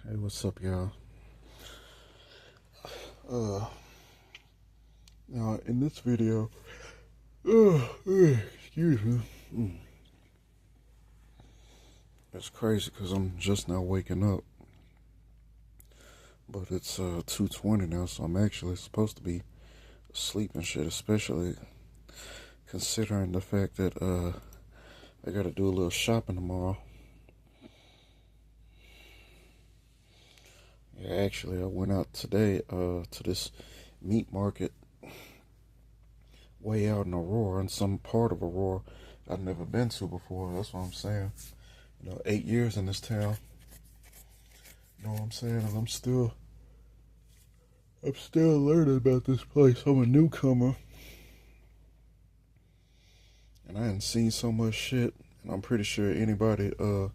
Hey, what's up, y'all? Uh, Now in this video, excuse me, it's crazy because I'm just now waking up, but it's 2:20 now, so I'm actually supposed to be asleep and shit. Especially considering the fact that I got to do a little shopping tomorrow. Yeah, actually, I went out today to this meat market way out in Aurora, in some part of Aurora I've never been to before. That's what I'm saying. 8 years in this town. You know what I'm saying? And I'm still learning about this place. I'm a newcomer, and I hadn't seen so much shit. And I'm pretty sure anybody, who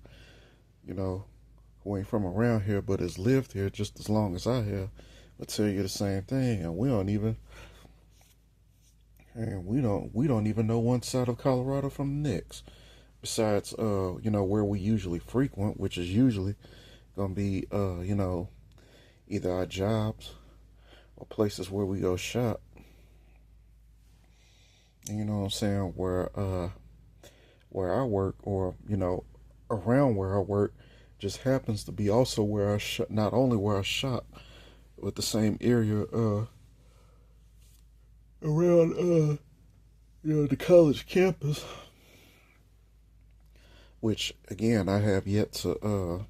ain't from around here but has lived here just as long as I have, will tell you the same thing. And we don't even know one side of Colorado from the next. Besides, where we usually frequent, which is usually gonna be, either our jobs or places where we go shop. And you know what I'm saying? Where I work, or around where I work, just happens to be also where not only where I shop, but the same area around the college campus, which again I have yet to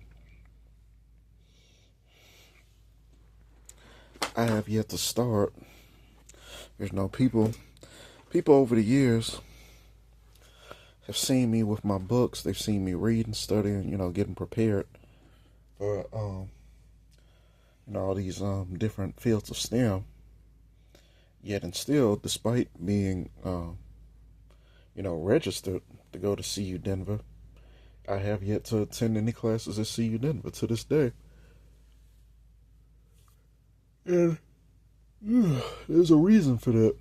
start. There's no people over the years have seen me with my books. They've seen me reading, studying, getting prepared for all these different fields of STEM. Yet and still, despite being registered to go to CU Denver, I have yet to attend any classes at CU Denver to this day. And there's a reason for that.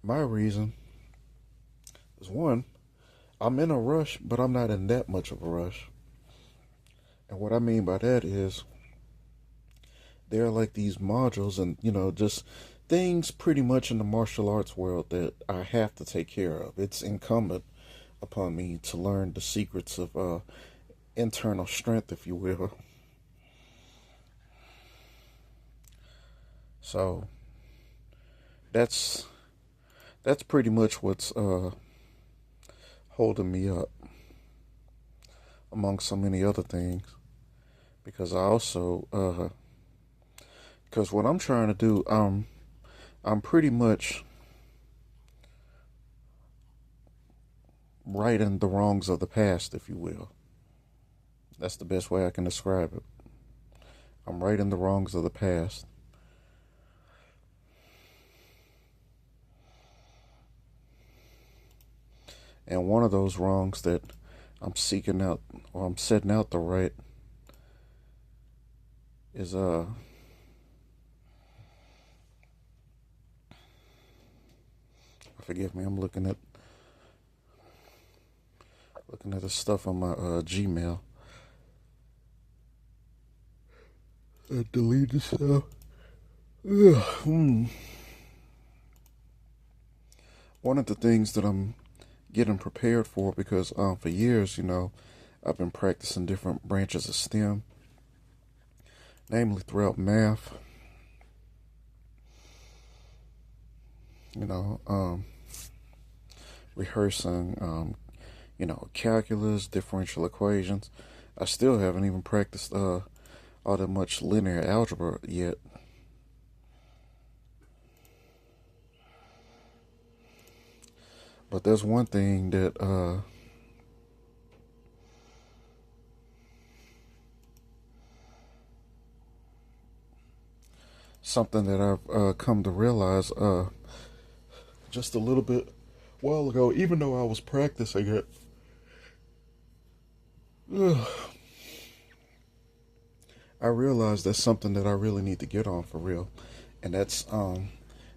My reason is, one, I'm in a rush, but I'm not in that much of a rush. And what I mean by that is, there are like these modules and, just things pretty much in the martial arts world that I have to take care of. It's incumbent upon me to learn the secrets of internal strength, if you will. So that's pretty much what's holding me up, among so many other things. Because I also, because what I'm trying to do, I'm pretty much righting the wrongs of the past, if you will. That's the best way I can describe it. I'm righting the wrongs of the past. And one of those wrongs that I'm seeking out, or I'm setting out to right, is forgive me, I'm looking at the stuff on my Gmail. I deleted stuff. One of the things that I'm getting prepared for, because for years, I've been practicing different branches of STEM, namely throughout math, rehearsing, calculus, differential equations. I still haven't even practiced all that much linear algebra yet. But there's one thing that something that I've come to realize just a little bit while ago, even though I was practicing it. I realized that's something that I really need to get on for real, and that's the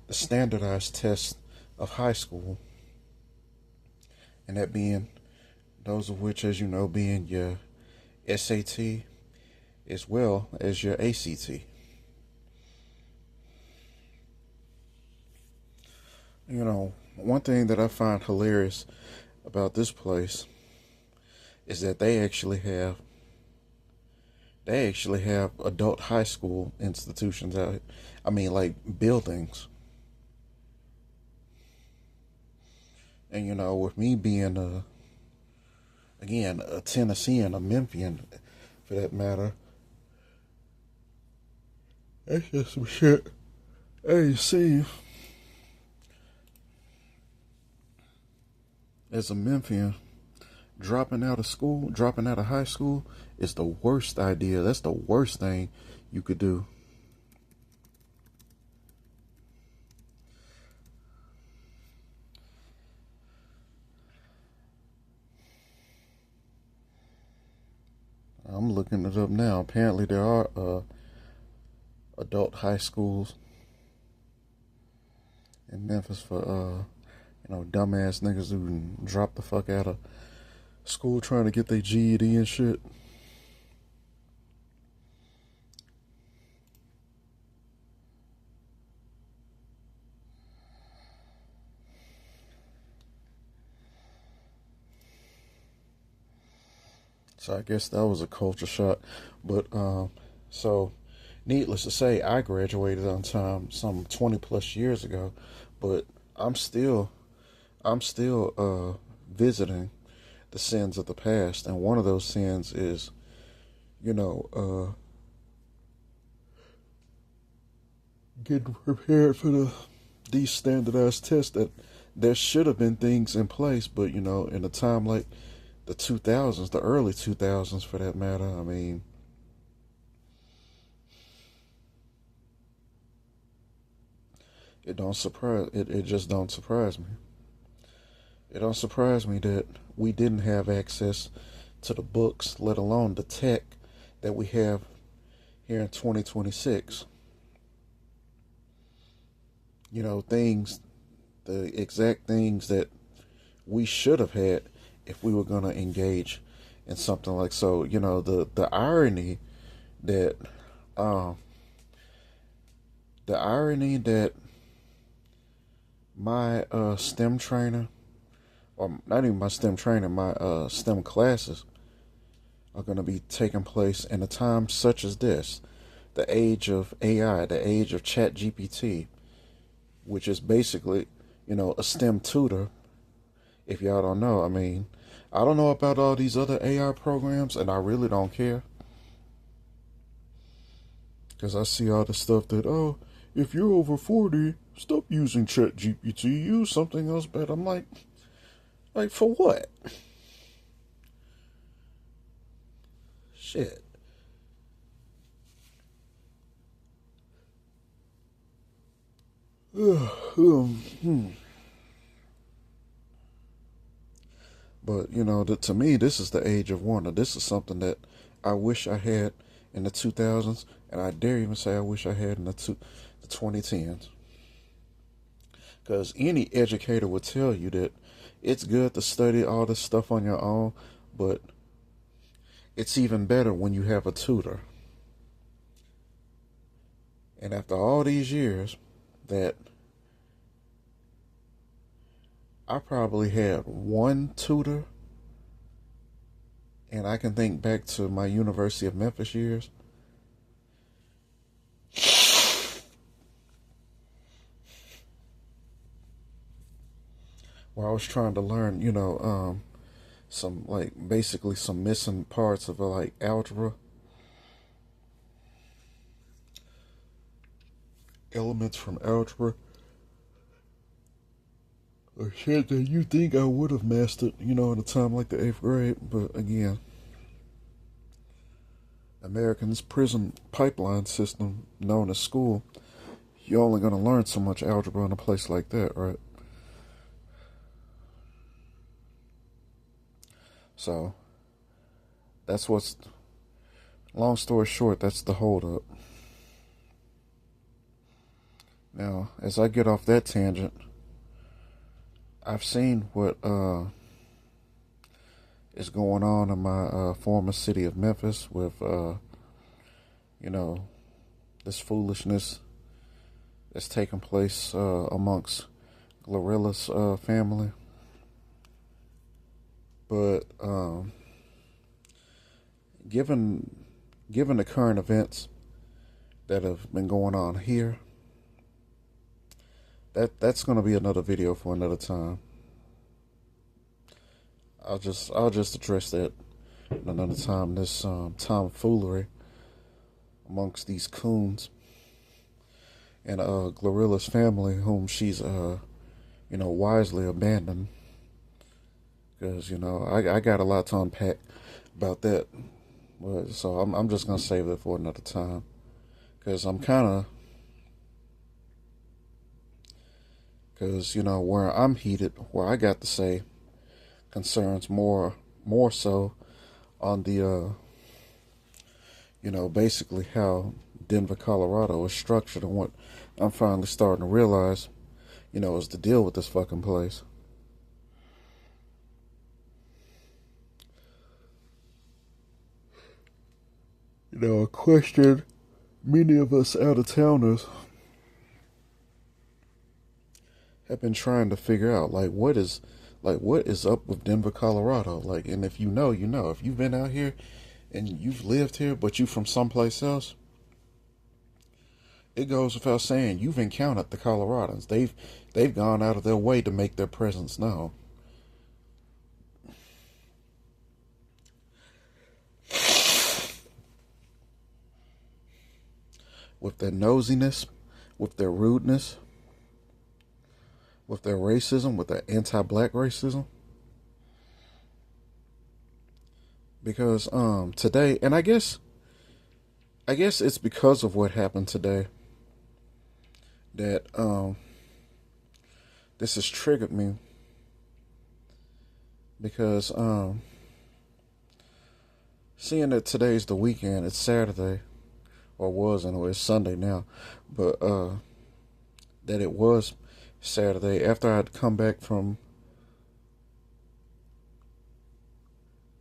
standardized test of high school, and that being those of which, as you know, being your SAT as well as your ACT. You know, one thing that I find hilarious about this place is that they actually have adult high school institutions out. I mean, like buildings. And you know, with me being a Tennessean, a Memphian, for that matter, that's just some shit I ain't seen. As a Memphian, dropping out of school, dropping out of high school is the worst idea. That's the worst thing you could do. I'm looking it up now. Apparently, there are adult high schools in Memphis for dumbass niggas who can drop the fuck out of school trying to get their GED and shit. So I guess that was a culture shock. But so needless to say, I graduated on time some 20 plus years ago, but I'm still visiting the sins of the past, and one of those sins is, you know, getting prepared for these standardized tests. That there should have been things in place, but you know, in a time like the 2000s, the early 2000s for that matter, I mean, it just don't surprise me. It don't surprise me that we didn't have access to the books, let alone the tech that we have here in 2026. You know, the exact things that we should have had if we were going to engage in something like so. You know, the irony that um, the irony that my STEM trainer, or not even my STEM trainer, my STEM classes are going to be taking place in a time such as this, the age of AI, the age of Chat GPT, which is basically, you know, a STEM tutor. If y'all don't know, I mean, I don't know about all these other AI programs, and I really don't care. Because I see all the stuff that, oh, if you're over 40, stop using Chat GPT, use something else better. I'm like, for what? Shit. Hmm. But you know, to me, this is the age of wonder. This is something that I wish I had in the 2000s, and I dare even say I wish I had in the 2010s. Because any educator would tell you that it's good to study all this stuff on your own, but it's even better when you have a tutor. And after all these years, that I probably had one tutor, and I can think back to my University of Memphis years, where I was trying to learn, some like basically some missing parts of like algebra, elements from algebra, or shit that you think I would have mastered, in a time like the eighth grade. But again, Americans' prison pipeline system, known as school, you're only going to learn so much algebra in a place like that, right? So that's what's, long story short, that's the holdup. Now, as I get off that tangent, I've seen what is going on in my former city of Memphis with, you know, this foolishness that's taking place amongst Glorilla's family. But given the current events that have been going on here, that's going to be another video for another time. I'll just address that another time. This tomfoolery amongst these coons and Glorilla's family, whom she's wisely abandoned. Because I got a lot to unpack about that. But, so I'm just gonna save that for another time. Because where I'm heated, where I got to say concerns more so on the basically how Denver, Colorado is structured, and what I'm finally starting to realize, is the deal with this fucking place. A question many of us out-of-towners have been trying to figure out, what is up with Denver, Colorado? And if you know, if you've been out here and you've lived here, but you from someplace else, it goes without saying you've encountered the Coloradans. They've gone out of their way to make their presence known. With their nosiness, with their rudeness, with their racism, with their anti-black racism. Because today, and I guess it's because of what happened today that this has triggered me. Because seeing that today's the weekend, it's Saturday. Or was, anyway, it's Sunday now. But that it was Saturday after I'd come back from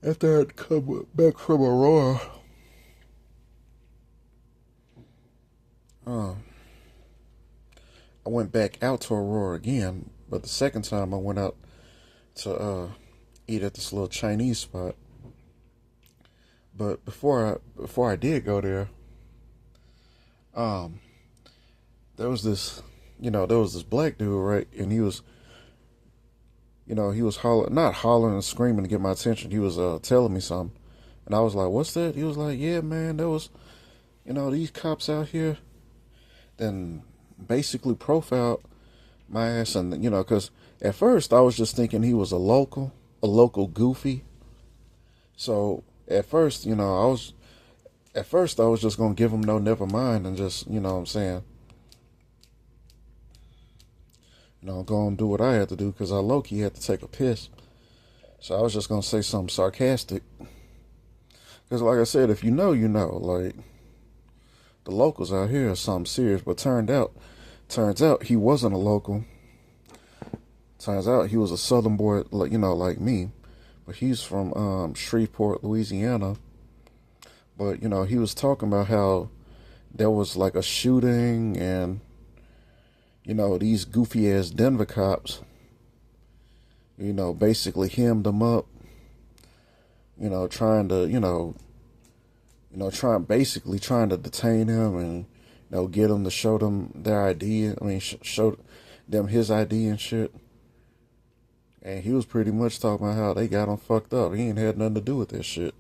Aurora. I went back out to Aurora again, but the second time I went out to eat at this little Chinese spot. But before I did go there, there was this black dude, right? And he was hollering, not hollering and screaming to get my attention. He was telling me something. And I was like, what's that? He was like, yeah, man, there was, these cops out here. Then basically profiled my ass. And, because at first I was just thinking he was a local goofy. So at first, I was just going to give him no never mind and just, what I'm saying, go and do what I had to do, because I low-key had to take a piss. So I was just going to say something sarcastic. Because like I said, if you know, the locals out here are something serious. But turns out he wasn't a local. Turns out he was a southern boy, like me. But he's from Shreveport, Louisiana. But, he was talking about how there was like a shooting and, these goofy ass Denver cops, basically hemmed them up, trying to, trying to detain him and, get him to show them their ID. Show them his ID and shit. And he was pretty much talking about how they got him fucked up. He ain't had nothing to do with that shit.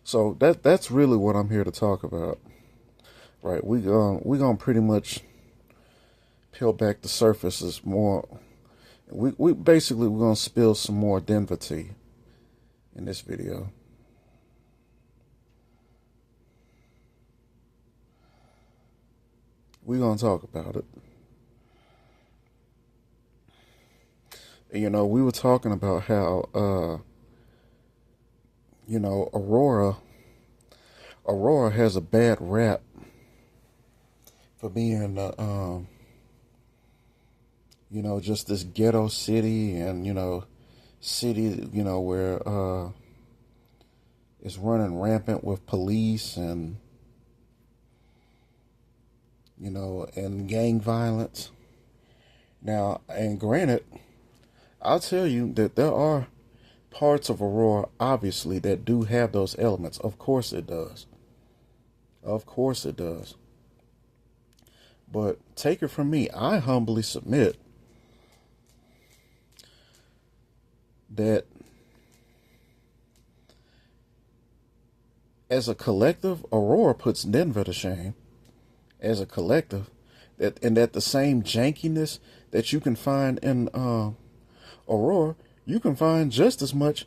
So that's really what I'm here to talk about, right? We're gonna pretty much peel back the surfaces more. We're gonna spill some more Denver tea in this video. We're gonna talk about it. And, we were talking about how Aurora has a bad rap for being, just this ghetto city, and, city, where it's running rampant with police and and gang violence. Now, and granted, I'll tell you that there are parts of Aurora, obviously, that do have those elements. Of course it does. Of course it does. But take it from me, I humbly submit that as a collective, Aurora puts Denver to shame. As a collective, that the same jankiness that you can find in Aurora, you can find just as much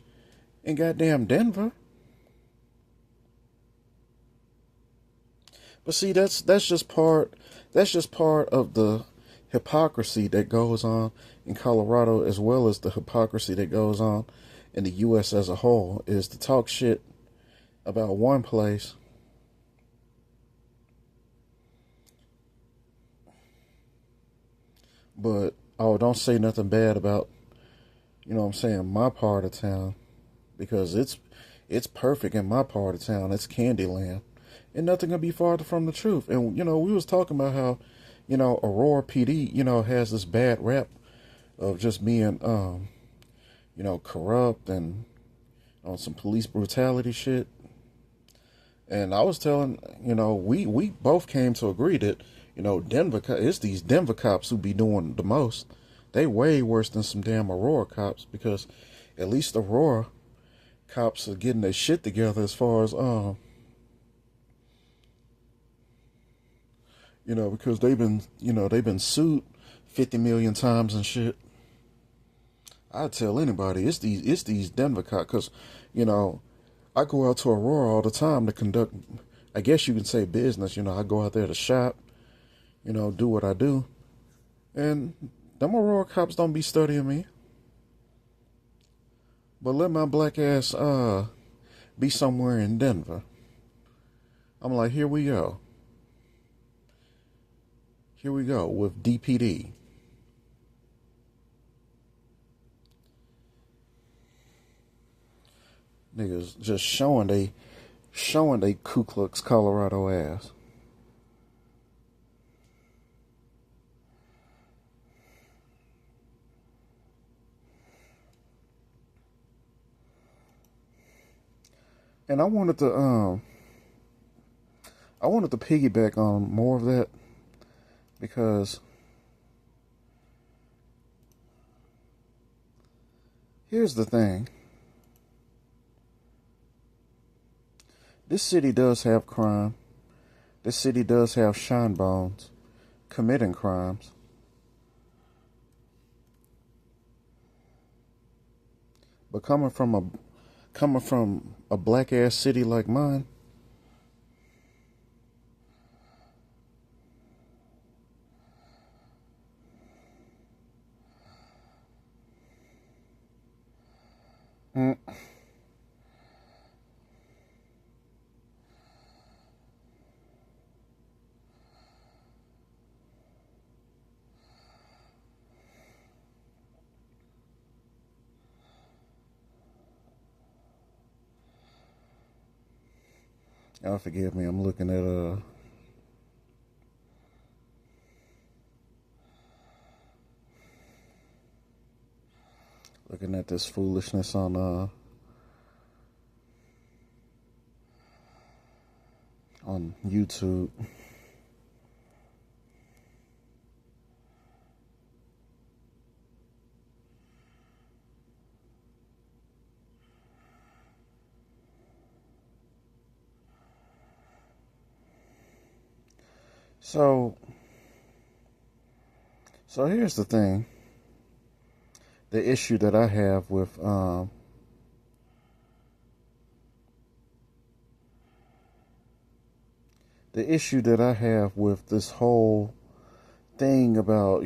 in goddamn Denver. But see, that's just part of the hypocrisy that goes on in Colorado, as well as the hypocrisy that goes on in the U.S. as a whole, is to talk shit about one place but don't say nothing bad about my part of town, because it's perfect in my part of town. It's Candyland, and nothing can be farther from the truth. And we was talking about how Aurora PD has this bad rap of just being corrupt and on some police brutality shit. And I was telling, we both came to agree that, Denver, it's these Denver cops who be doing the most. They way worse than some damn Aurora cops, because at least Aurora cops are getting their shit together as far as, because they've been sued 50 million times and shit. I tell anybody, it's these Denver cops, because, I go out to Aurora all the time to conduct, I guess you can say, business. I go out there to shop, do what I do. And them Aurora cops don't be studying me. But let my black ass be somewhere in Denver. I'm like, here we go. Here we go with DPD. Niggas just showing they Ku Klux Colorado ass. And I wanted to piggyback on more of that, because here's the thing. This city does have crime. This city does have shine bones committing crimes. But coming from a black ass city like mine, y'all forgive me, I'm looking at this foolishness on YouTube. So here's the thing. The issue that I have with this whole thing about,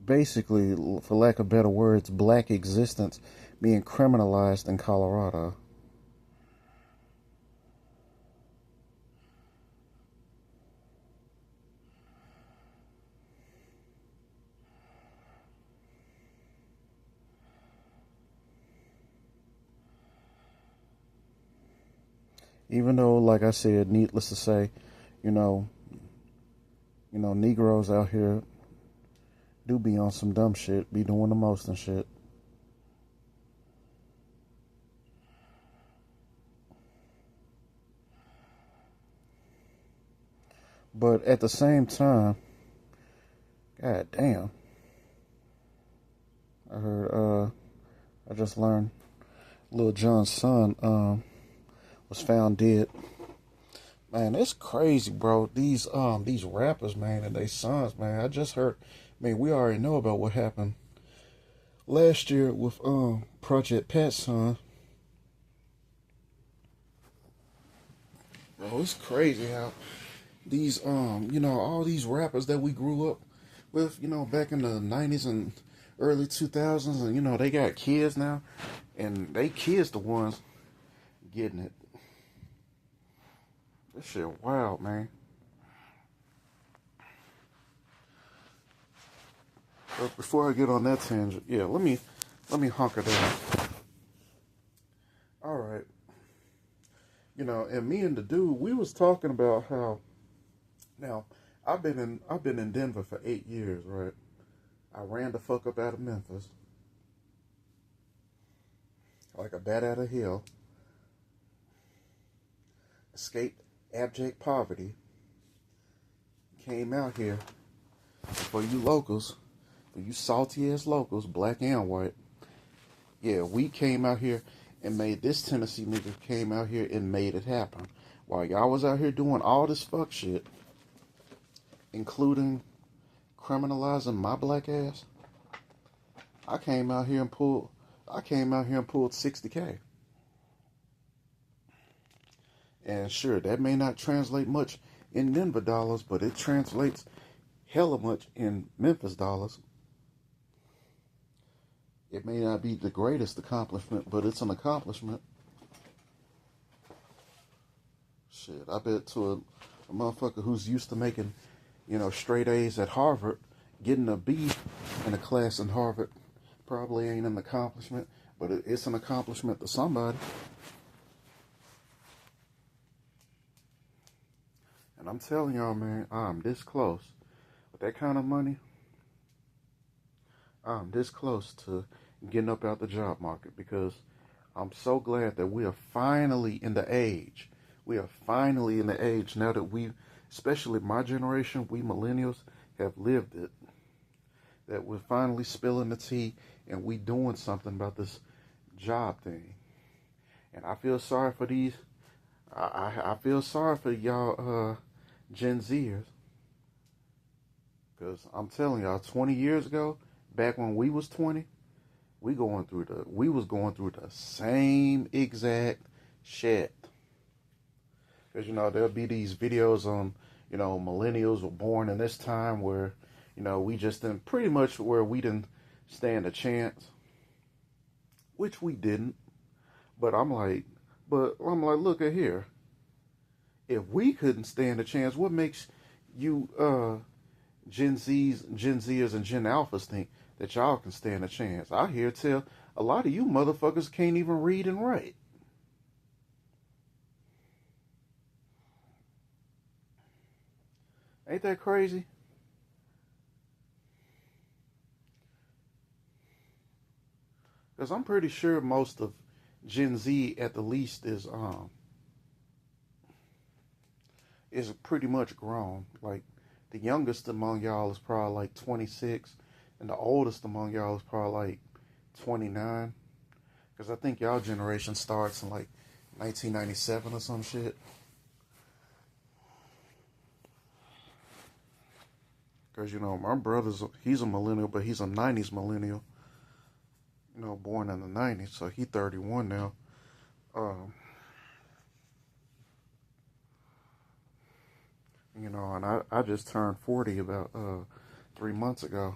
basically, for lack of better words, black existence being criminalized in Colorado. Even though, like I said, needless to say, you know, Negroes out here do be on some dumb shit, be doing the most and shit. But at the same time, god damn, I heard, I just learned Lil Jon's son was found dead. Man, it's crazy, bro. These rappers, man, and they sons, man. I just heard, man, we already know about what happened last year with Project Pat's son. Bro, it's crazy how these all these rappers that we grew up with, back in the 90s and early 2000s, and they got kids now, and they kids the ones getting it. This shit wild, man. But before I get on that tangent, yeah, let me hunker down. All right. And me and the dude, we was talking about how now I've been in Denver for 8 years, right? I ran the fuck up out of Memphis like a bat out of hell. Escaped abject poverty. Came out here for you locals, for you salty ass locals, black and white. Yeah, we came out here and made this Tennessee nigga came out here and made it happen. While y'all was out here doing all this fuck shit, including criminalizing my black ass, I came out here and pulled 60K. And sure, that may not translate much in Denver dollars, but it translates hella much in Memphis dollars. It may not be the greatest accomplishment, but it's an accomplishment. Shit, I bet to a motherfucker who's used to making, straight A's at Harvard, getting a B in a class in Harvard probably ain't an accomplishment, but it's an accomplishment to somebody. And I'm telling y'all, man, I'm this close. With that kind of money, I'm this close to getting up out the job market, because I'm so glad that we are finally in the age. We are finally in the age now that we, especially my generation, we millennials, have lived it. That we're finally spilling the tea and we doing something about this job thing. And I feel sorry for these. I feel sorry for y'all Gen Zers. Because I'm telling y'all, 20 years ago, back when we was 20, we was going through the same exact shit. Because, there'll be these videos on, millennials were born in this time where, we just didn't, pretty much where we didn't stand a chance. Which we didn't. But I'm like, look at here. If we couldn't stand a chance, what makes you Gen Zers and Gen Alphas think that y'all can stand a chance? I hear tell a lot of you motherfuckers can't even read and write. Ain't that crazy? Because I'm pretty sure most of Gen Z at the least is pretty much grown. Like, the youngest among y'all is probably like 26, and the oldest among y'all is probably like 29. Because I think y'all generation starts in like 1997 or some shit. Because, my brother's, he's a millennial, but he's a 90s millennial. Born in the 90s, so he's 31 now. And I just turned 40 about 3 months ago.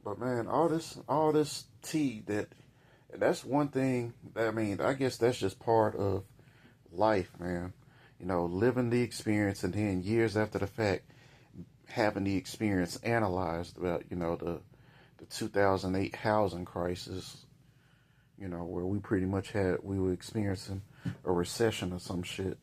But man, all this tea that's one thing that, I guess that's just part of life, man. Living the experience, and then years after the fact, having the experience analyzed about, the the 2008 housing crisis, where we were experiencing a recession or some shit.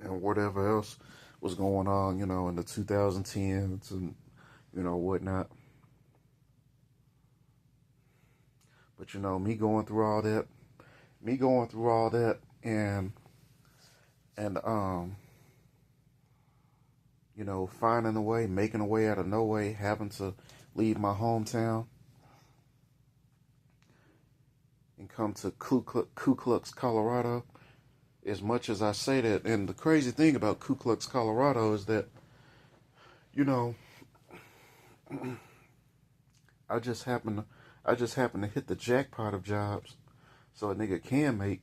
And whatever else was going on, in the 2010s and, whatnot. But, me going through all that, and finding a way, making a way out of no way, having to leave my hometown and come to Ku Klux, Colorado. As much as I say that, and the crazy thing about Ku Klux, Colorado is that, I just happen to hit the jackpot of jobs, so a nigga can make,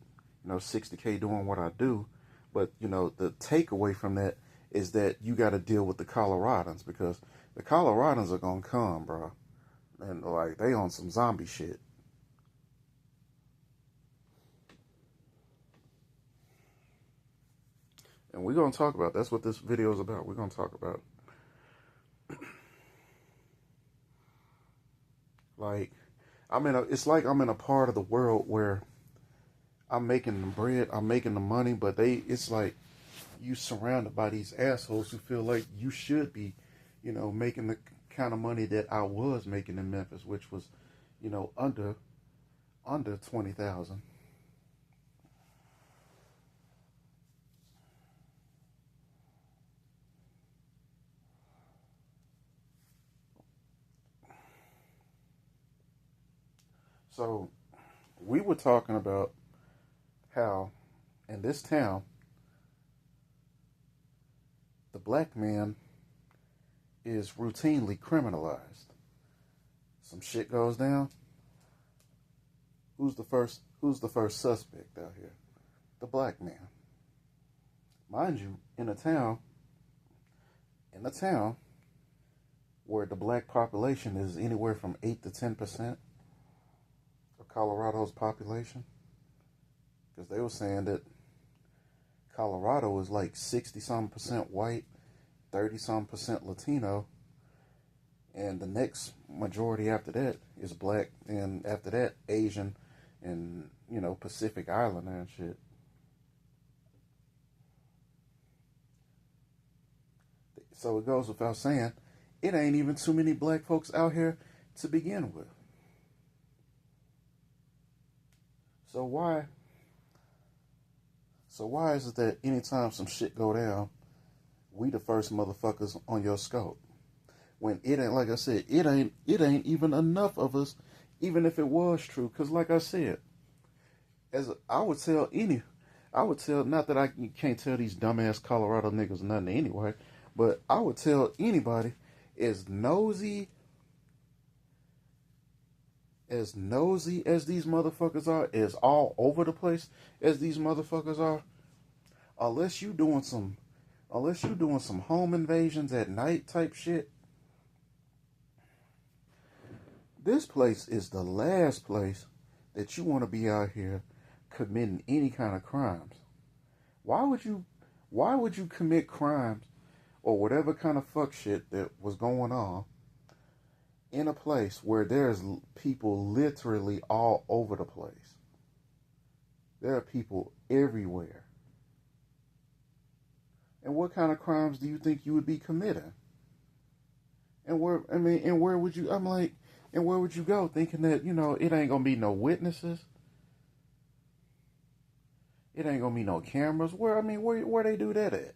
$60K doing what I do. But, the takeaway from that is that you got to deal with the Coloradans, because the Coloradans are going to come, bro. And, like, they on some zombie shit. And we're going to talk about, that's what this video is about. We're going to talk about, like, it's like I'm in a part of the world where I'm making the bread, I'm making the money, but it's like you surrounded by these assholes who feel like you should be, making the kind of money that I was making in Memphis, which was, under 20,000. So we were talking about how in this town, the black man is routinely criminalized. Some shit goes down. Who's the first suspect out here? The black man. Mind you, in a town where the black population is anywhere from 8 to 10% of Colorado's population, because they were saying that Colorado is like 60-some% white, 30-some% Latino, and the next majority after that is black, and after that Asian and Pacific Islander and shit. So it goes without saying, it ain't even too many black folks out here to begin with. So why is it that anytime some shit go down, we the first motherfuckers on your scope? When it ain't, like I said, it ain't even enough of us, even if it was true. Because like I said, I would tell, not that I can't tell these dumbass Colorado niggas nothing anyway, but I would tell anybody as nosy as these motherfuckers are, as all over the place as these motherfuckers are, unless you doing some home invasions at night type shit, this place is the last place that you want to be out here committing any kind of crimes. Why would you commit crimes or whatever kind of fuck shit that was going on in a place where there's people literally all over the place? There are people everywhere. And what kind of crimes do you think you would be committing? And where would you go thinking that, it ain't gonna be no witnesses? It ain't gonna be no cameras. Where they do that at?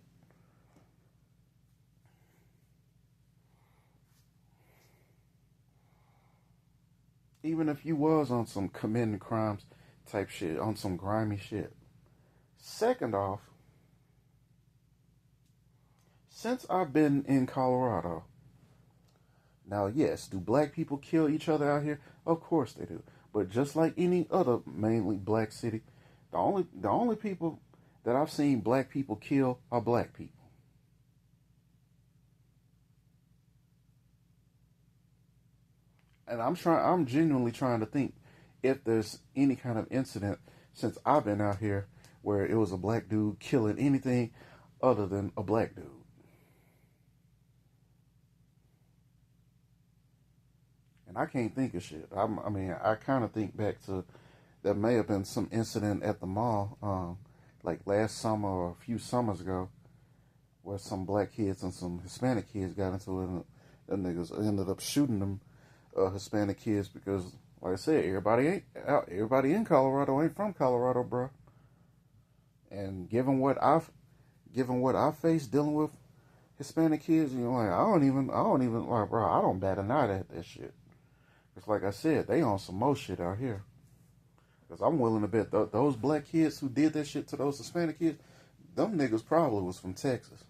Even if you was on some committing crimes type shit, on some grimy shit. Second off, since I've been in Colorado, now yes, do black people kill each other out here? Of course they do. But just like any other mainly black city, the only people that I've seen black people kill are black people. And I'm genuinely trying to think if there's any kind of incident since I've been out here where it was a black dude killing anything other than a black dude. And I can't think of shit. I mean, I kind of think back to there may have been some incident at the mall, like last summer or a few summers ago, where some black kids and some Hispanic kids got into it, and them niggas ended up shooting them Hispanic kids because, like I said, everybody in Colorado ain't from Colorado, bro. And given what I faced dealing with Hispanic kids, you know, like I don't even like, bro, I don't bat an eye at that shit. It's like I said, they on some more shit out here. Because I'm willing to bet those black kids who did that shit to those Hispanic kids, them niggas probably was from Texas.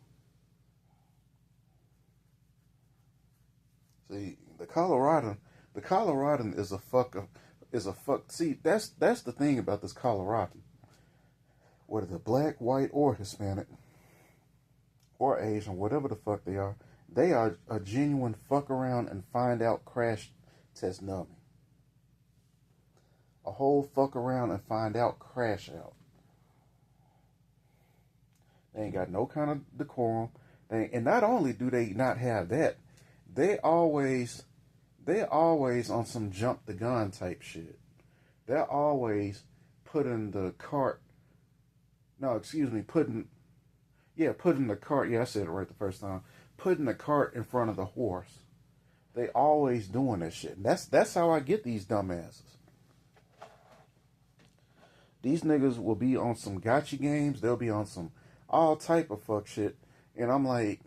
See, the Coloradan is a fuck. See, that's the thing about this Coloradan. Whether they're black, white, or Hispanic, or Asian, whatever the fuck they are a genuine fuck around and find out crash test dummy. A whole fuck around and find out crash out. They ain't got no kind of decorum. And not only do they not have that, they always on some jump the gun type shit. They're always putting the cart. No, excuse me, putting the cart. Yeah, I said it right the first time. Putting the cart in front of the horse. They always doing that shit. And that's how I get these dumbasses. These niggas will be on some gotcha games. They'll be on some all type of fuck shit. And I'm like,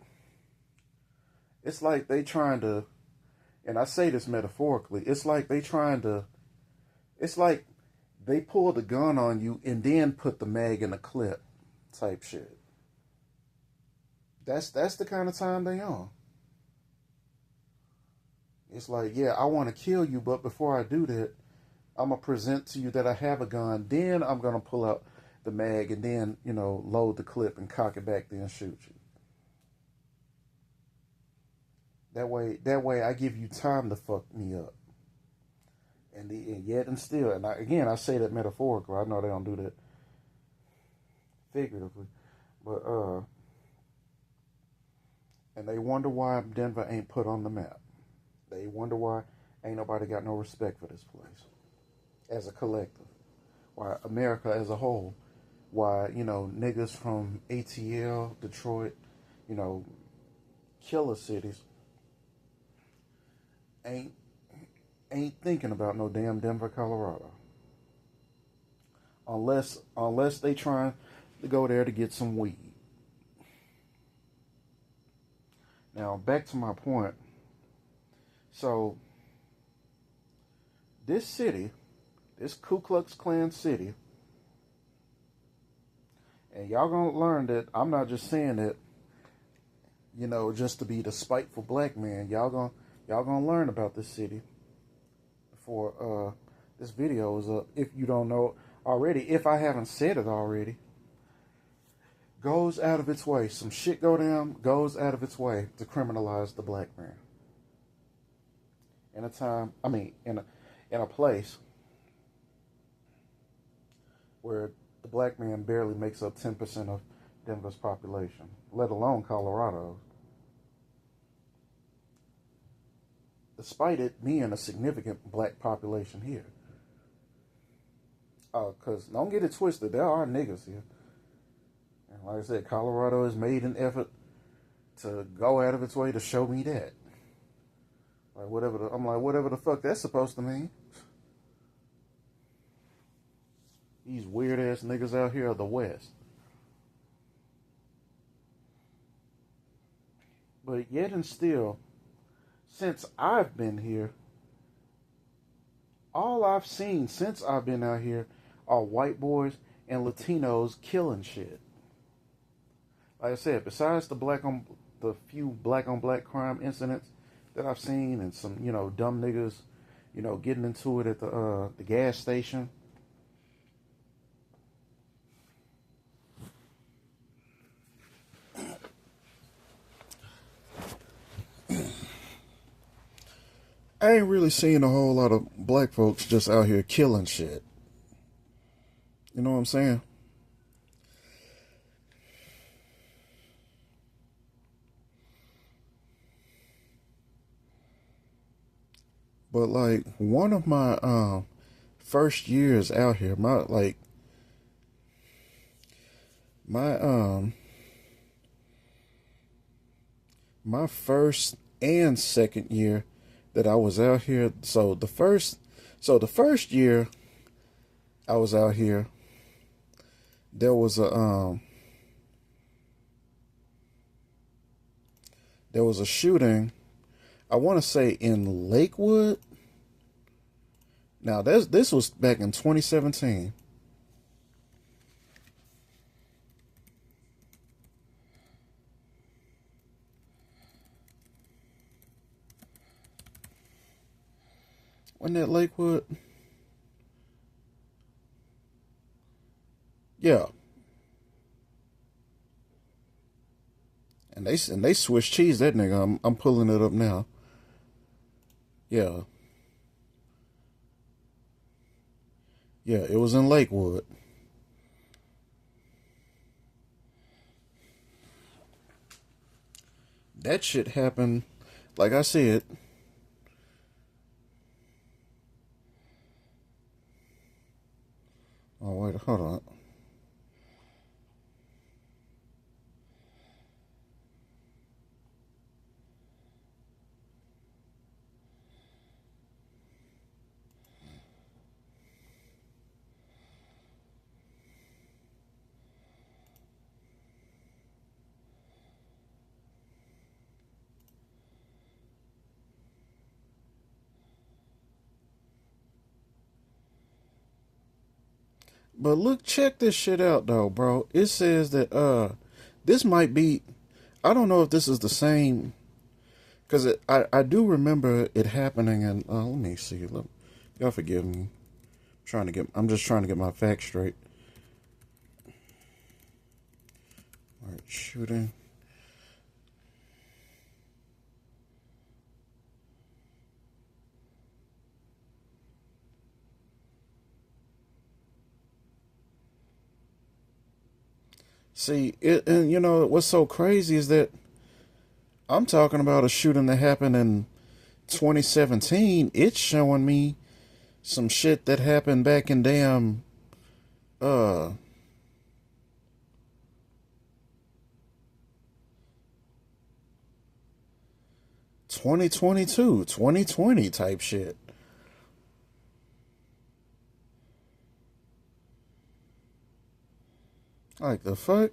it's like they trying to, and I say this metaphorically, it's like they pull the gun on you and then put the mag in the clip type shit. That's the kind of time they on. It's like, yeah, I want to kill you, but before I do that, I'm going to present to you that I have a gun. Then I'm going to pull out the mag and then, you know, load the clip and cock it back then shoot you. That way I give you time to fuck me up. And yet and still, and I say that metaphorically. I know they don't do that figuratively. But, and they wonder why Denver ain't put on the map. They wonder why ain't nobody got no respect for this place as a collective. Why America as a whole. Why, you know, niggas from ATL, Detroit, you know, killer cities ain't thinking about no damn Denver, Colorado. Unless they trying to go there to get some weed. Now, back to my point. So, this city, this Ku Klux Klan city, and y'all gonna learn that I'm not just saying that, you know, just to be the spiteful black man. Y'all gonna learn about this city before this video is up. If you don't know already, if I haven't said it already, goes out of its way. Some shit goes out of its way to criminalize the black man. In a place where the black man barely makes up 10% of Denver's population, let alone Colorado. Despite it being a significant black population here. Because don't get it twisted, there are niggas here. And like I said, Colorado has made an effort to go out of its way to show me that. Like whatever the fuck that's supposed to mean. These weird ass niggas out here are the West. But yet and still, since I've been here, all I've seen since I've been out here are white boys and Latinos killing shit. Like I said, besides the few black on black crime incidents that I've seen, and some, you know, dumb niggas, you know, getting into it at the gas station. I ain't really seen a whole lot of black folks just out here killing shit. You know what I'm saying? But like one of my first years out here, my my first and second year that I was out here. So the first year I was out here, there was a shooting. I want to say in Lakewood. Now this was back in 2017. Wasn't that Lakewood? Yeah. And they switched cheese that nigga. I'm pulling it up now. Yeah. Yeah, it was in Lakewood. That shit happened, like I said. Oh wait, hold on. But look, check this shit out though, bro. It says that this might be, I don't know if this is the same, because I do remember it happening. And let me see. Look, y'all forgive me. I'm just trying to get my facts straight. All right, shooting. See, and you know what's so crazy is that I'm talking about a shooting that happened in 2017. It's showing me some shit that happened back in damn uh 2022, 2020 type shit. Like the fuck?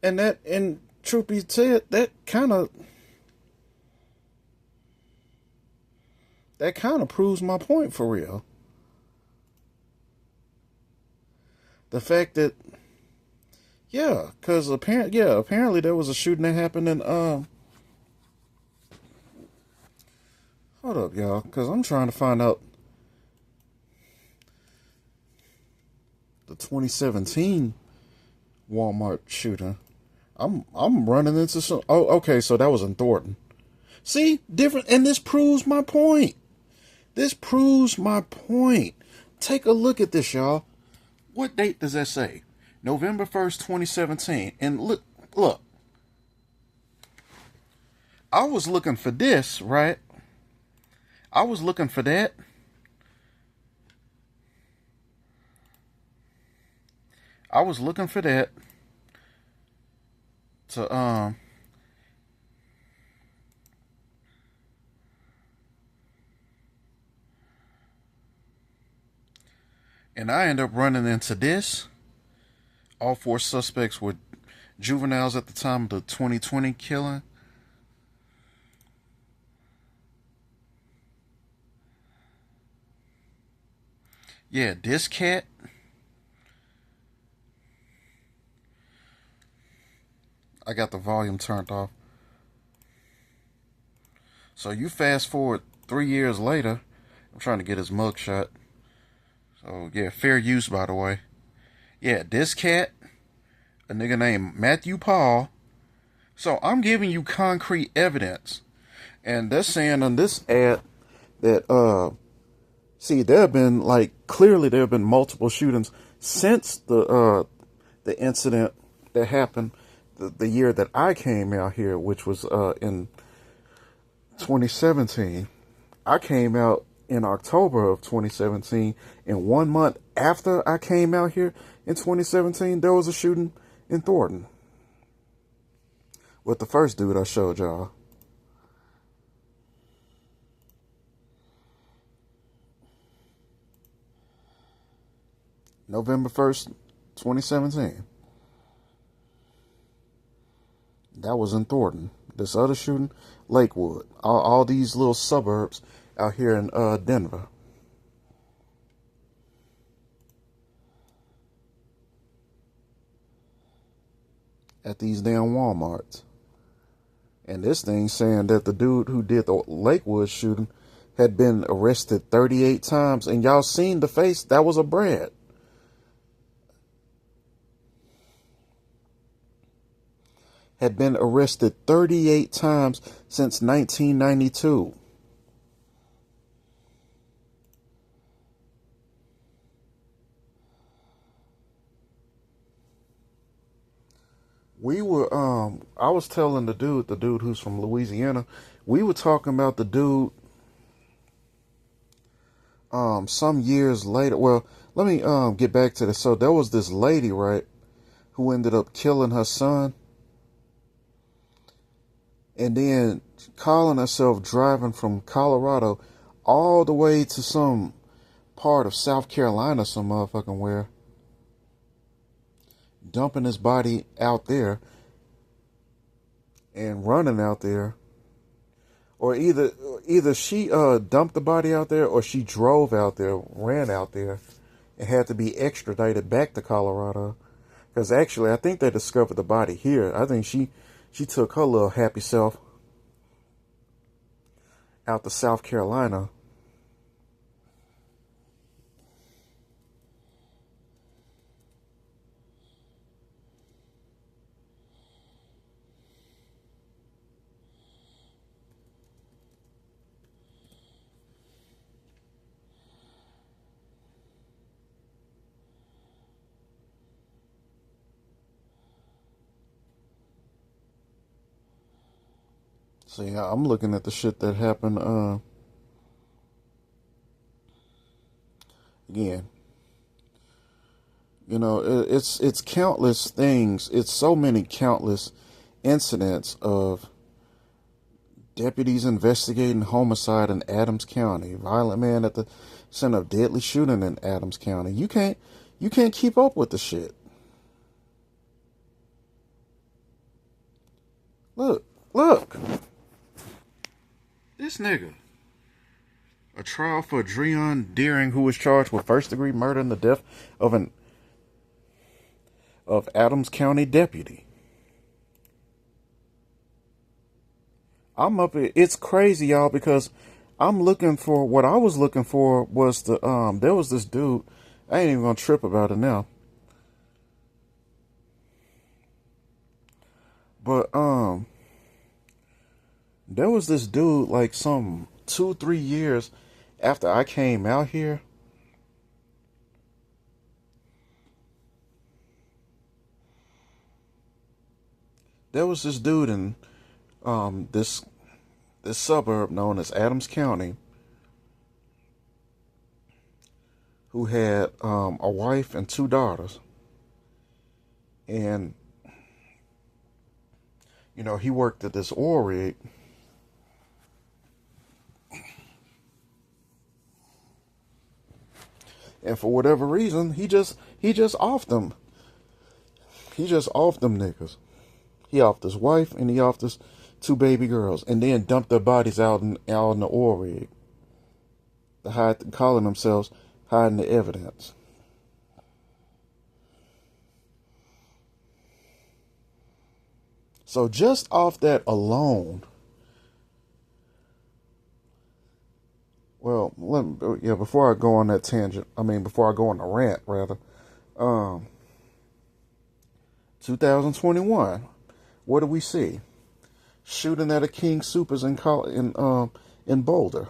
And truth be said, that kind of proves my point for real. The fact that, yeah, because apparently there was a shooting that happened in hold up, y'all, because I'm trying to find out the 2017 Walmart shooting. I'm running into some. Oh, okay, so that was in Thornton. See, different, and this proves my point. This proves my point. Take a look at this, y'all. What date does that say? November 1st, 2017. And look. I was looking for this, right? I was looking for that. I was looking for that to and I end up running into this. All four suspects were juveniles at the time of the 2020 killing. Yeah, this cat. I got the volume turned off. So you fast forward 3 years later. I'm trying to get his mugshot. So yeah, fair use by the way. Yeah, this cat, a nigga named Matthew Paul. So I'm giving you concrete evidence. And they're saying on this ad that see, there have been clearly there have been multiple shootings since the incident that happened the year that I came out here, which was in 2017. I came out in October of 2017, and 1 month after I came out here in 2017, there was a shooting in Thornton with the first dude I showed y'all. November 1st, 2017. That was in Thornton. This other shooting, Lakewood. All these little suburbs out here in Denver. At these damn Walmarts. And this thing saying that the dude who did the Lakewood shooting had been arrested 38 times. And y'all seen the face? That was a Brad. Had been arrested 38 times since 1992. I was telling the dude who's from Louisiana, we were talking about the dude, some years later. Well, let me, get back to this. So there was this lady, right, who ended up killing her son. And then calling herself driving from Colorado all the way to some part of South Carolina, some motherfucking where, dumping his body out there and running out there. Or either she dumped the body out there, or she drove out there, ran out there, and had to be extradited back to Colorado. Because actually, I think they discovered the body here. I think she took her little happy self out to South Carolina. See, I'm looking at the shit that happened, again. You know, it's countless things. It's so many countless incidents of deputies investigating homicide in Adams County. Violent man at the center of deadly shooting in Adams County. You can't keep up with the shit. Look. This nigga. A trial for Dreon Deering, who was charged with first-degree murder in the death of Adams County deputy. I'm up. It's crazy, y'all, because I'm looking for what I was looking for was there was this dude. I ain't even gonna trip about it now. But there was this dude like some 2-3 years after I came out here. There was this dude in this suburb known as Adams County who had a wife and 2 daughters. And you know, he worked at this oil rig. And for whatever reason, he just offed them. He just offed them niggas. He offed his wife and he offed his 2 baby girls, and then dumped their bodies out in the oil rig. Calling themselves hiding the evidence. So just off that alone, well, before I go on that tangent, before I go on the rant, rather, 2021, what do we see? Shooting at a King Soopers in Boulder.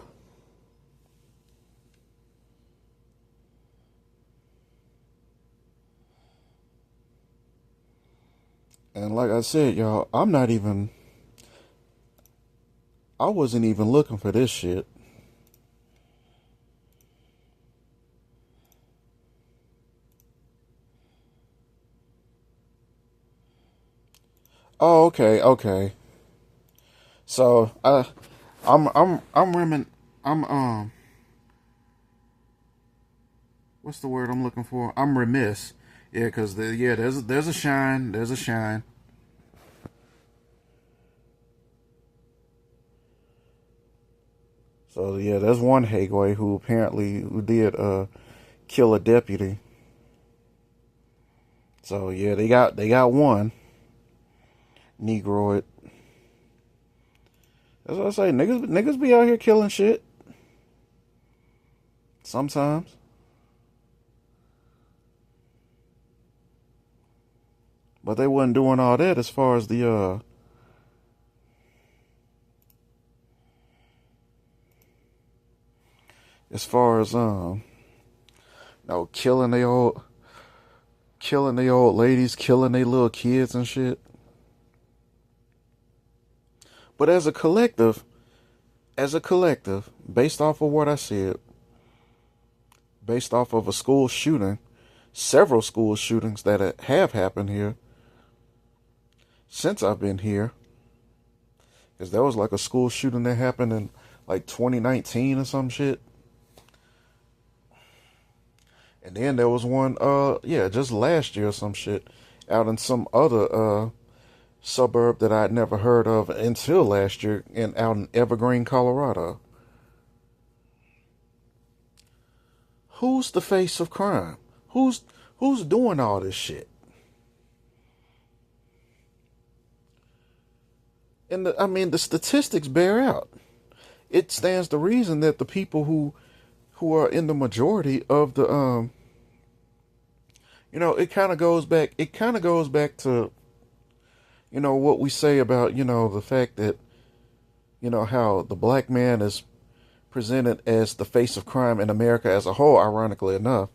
And like I said, y'all, I wasn't even looking for this shit. Oh, okay, okay. So I'm remin I'm what's the word I'm looking for? I'm remiss. Yeah, cause there's a shine, there's a shine. So yeah, there's one Hagway who apparently who did kill a deputy. So yeah, they got one Negroid. That's what I say. Niggas be out here killing shit sometimes, but they wasn't doing all that as far as the as far as no killing they old ladies, killing they little kids and shit. But as a collective, based off of what I said, based off of a school shooting, several school shootings that have happened here since I've been here, because there was like a school shooting that happened in like 2019 or some shit. And then there was one, yeah, just last year or some shit out in some other, suburb that I'd never heard of until last year out in Evergreen, Colorado. Who's the face of crime? Who's doing all this shit? And I mean, the statistics bear out. It stands to reason that the people who are in the majority of the it kind of goes back. It kind of goes back to what we say about the fact that how the black man is presented as the face of crime in America as a whole, ironically enough.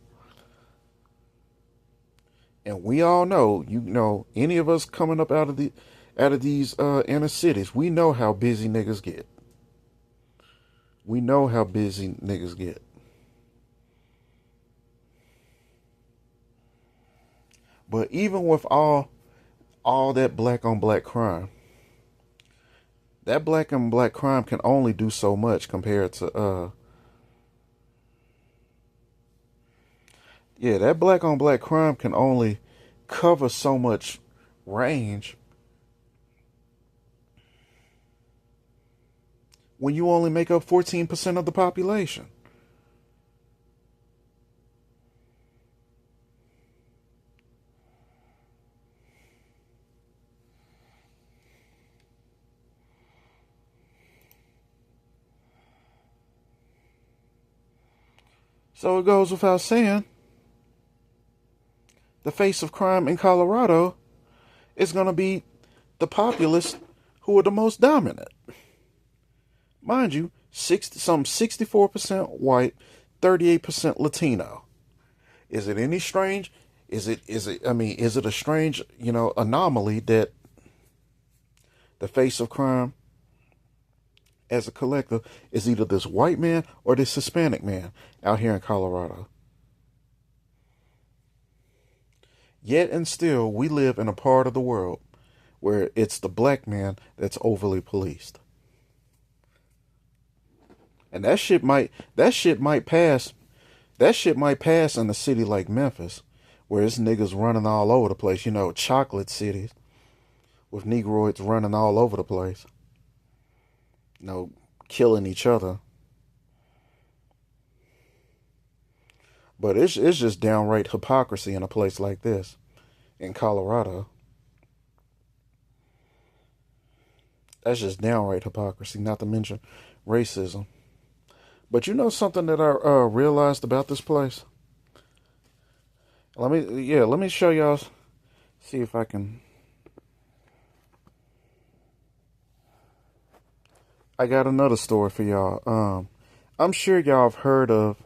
And we all know, any of us coming up out of these inner cities, we know how busy niggas get. We know how busy niggas get. But even with all that black on black crime, that black on black crime can only do so much compared to yeah, that black on black crime can only cover so much range when you only make up 14% of the population. So it goes without saying, the face of crime in Colorado is going to be the populace who are the most dominant. Mind you, some 64% white, 38% Latino. Is it any strange? Is it a strange, anomaly that the face of crime as a collective is either this white man or this Hispanic man out here in Colorado? Yet and still, we live in a part of the world where it's the black man that's overly policed. And that shit might pass. That shit might pass in a city like Memphis, where it's niggas running all over the place. Chocolate cities with Negroids running all over the place. Killing each other. But it's just downright hypocrisy in a place like this, in Colorado. That's just downright hypocrisy, not to mention racism. But you know something that I realized about this place? Let me show y'all. See if I can. I got another story for y'all. I'm sure y'all have heard of.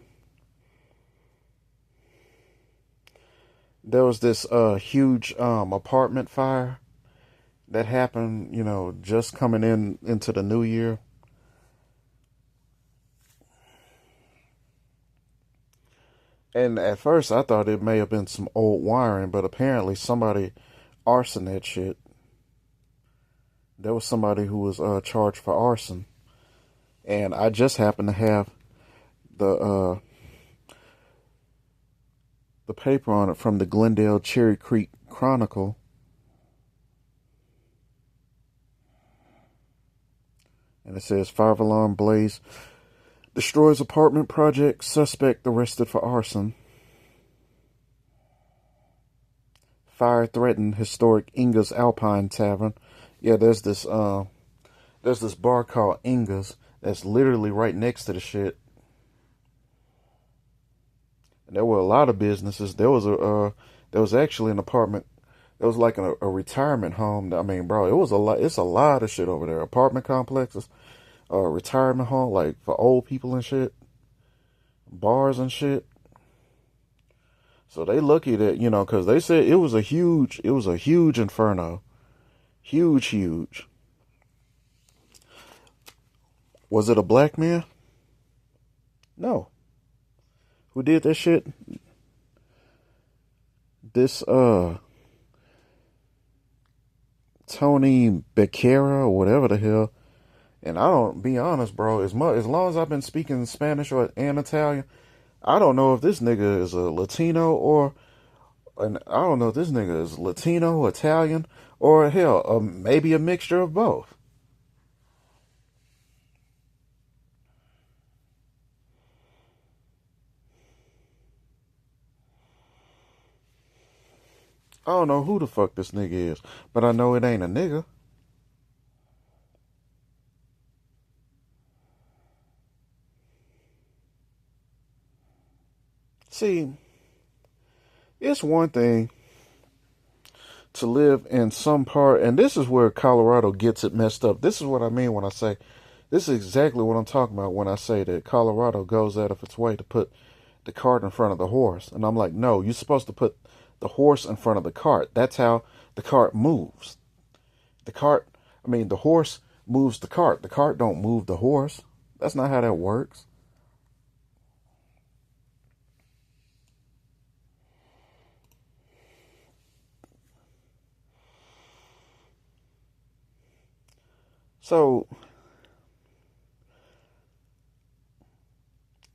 There was this huge apartment fire that happened, just coming into the new year. And at first I thought it may have been some old wiring, but apparently somebody arsoned that shit. there was somebody who was charged for arson, and I just happened to have the the paper on it from the Glendale Cherry Creek Chronicle. And it says 5-alarm blaze destroys apartment project, suspect arrested for arson. Fire threatened historic Inga's Alpine Tavern. Yeah, there's this bar called Inga's that's literally right next to the shit. And there were a lot of businesses. There was actually an apartment. There was like a retirement home. I mean, bro, it was a lot. It's a lot of shit over there. Apartment complexes, retirement home, like for old people and shit. Bars and shit. So they lucky that, because they said it was a huge inferno. Huge. Was it a black man? No. Who did that shit? This, Tony Becerra or whatever the hell. And I don't, be honest, bro, as long as I've been speaking Spanish and Italian, I don't know if this nigga is a Latino and I don't know if this nigga is Latino, Italian, or hell, maybe a mixture of both. I don't know who the fuck this nigga is, but I know it ain't a nigga. See, it's one thing to live in some part, and this is where Colorado gets it messed up. This is what I mean when I say, this is exactly what I'm talking about when I say that Colorado goes out of its way to put the cart in front of the horse. And I'm like, no, you're supposed to put the horse in front of the cart. That's how the cart moves. The horse moves the cart. The cart don't move the horse. That's not how that works. So,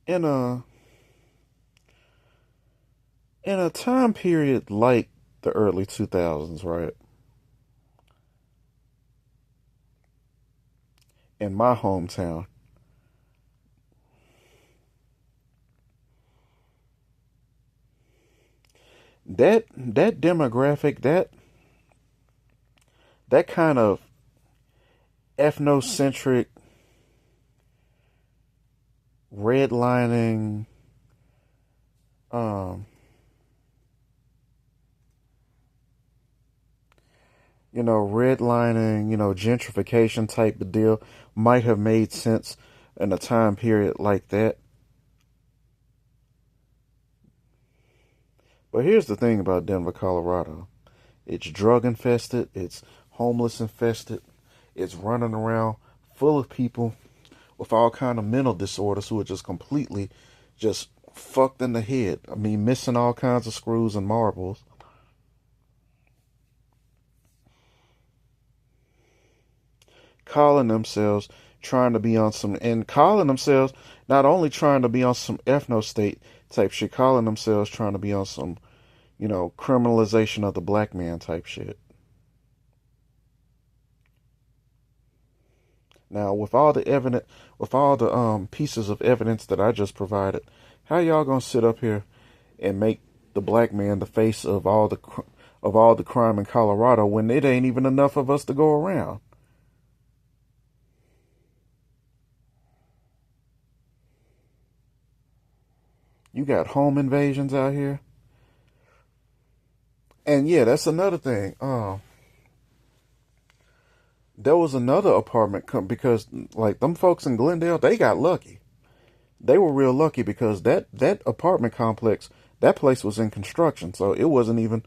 in a time period like the early 2000s, right? In my hometown, that demographic, that kind of ethnocentric redlining, gentrification type of deal might have made sense in a time period like that. But here's the thing about Denver, Colorado. It's drug infested, it's homeless infested, it's running around full of people with all kind of mental disorders who are just completely just fucked in the head. I mean, missing all kinds of screws and marbles. Calling themselves not only trying to be on some ethno state type shit, calling themselves trying to be on some, criminalization of the black man type shit. Now, with all the pieces of evidence that I just provided, how y'all gonna sit up here and make the black man the face of all the crime in Colorado when it ain't even enough of us to go around? You got home invasions out here. And yeah, that's another thing. There was another apartment because like them folks in Glendale, they got lucky. They were real lucky because that apartment complex, that place was in construction. So it wasn't even,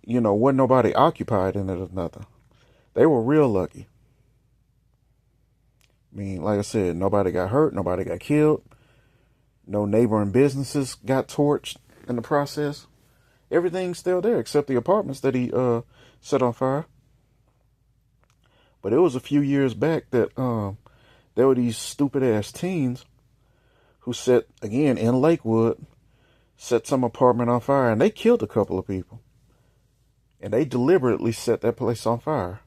wasn't nobody occupied in it or nothing. They were real lucky. I mean, like I said, nobody got hurt, nobody got killed. No neighboring businesses got torched in the process. Everything's still there except the apartments that he set on fire. But it was a few years back that there were these stupid ass teens who set, again in Lakewood, set some apartment on fire, and they killed a couple of people. And they deliberately set that place on fire.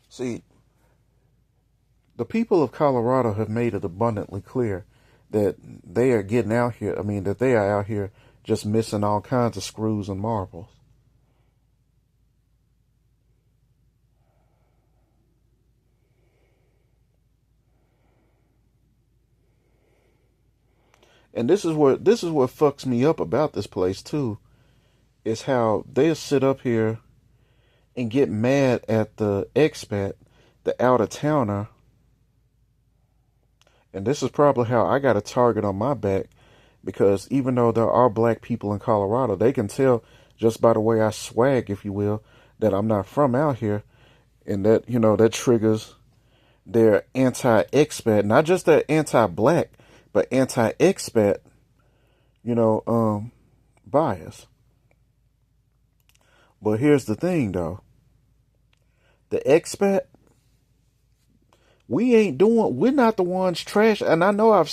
See, the people of Colorado have made it abundantly clear that they are getting out here. I mean, that they are out here just missing all kinds of screws and marbles. And this is what fucks me up about this place too, is how they'll sit up here and get mad at the expat, the out of towner. And this is probably how I got a target on my back, because even though there are black people in Colorado, they can tell just by the way I swag, if you will, that I'm not from out here, and that, you know, that triggers their anti-expat, not just their anti-black, but anti-expat, bias. But here's the thing, though. The expat, we're not the ones trash. And I know I've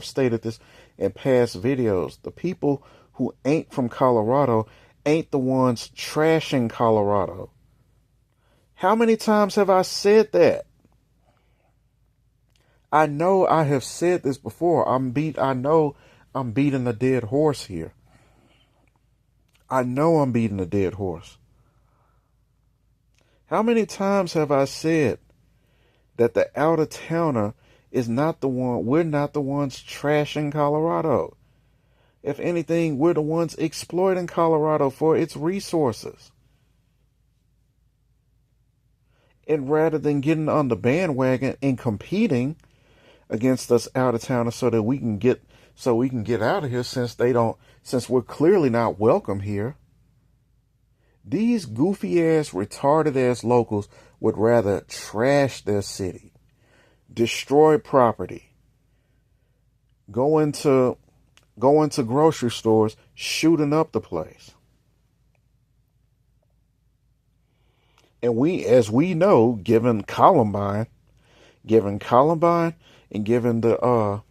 stated this in past videos. The people who ain't from Colorado ain't the ones trashing Colorado. How many times have I said that? I know I have said this before. I know I'm beating a dead horse here. I know I'm beating a dead horse. How many times have I said that the out-of-towner is not the one, we're not the ones trashing Colorado? If anything, we're the ones exploiting Colorado for its resources. And rather than getting on the bandwagon and competing against us out-of-towners so we can get out of here, since we're clearly not welcome here, these goofy-ass, retarded-ass locals would rather trash their city, destroy property, go into grocery stores, shooting up the place. And as we know, given Columbine, and given the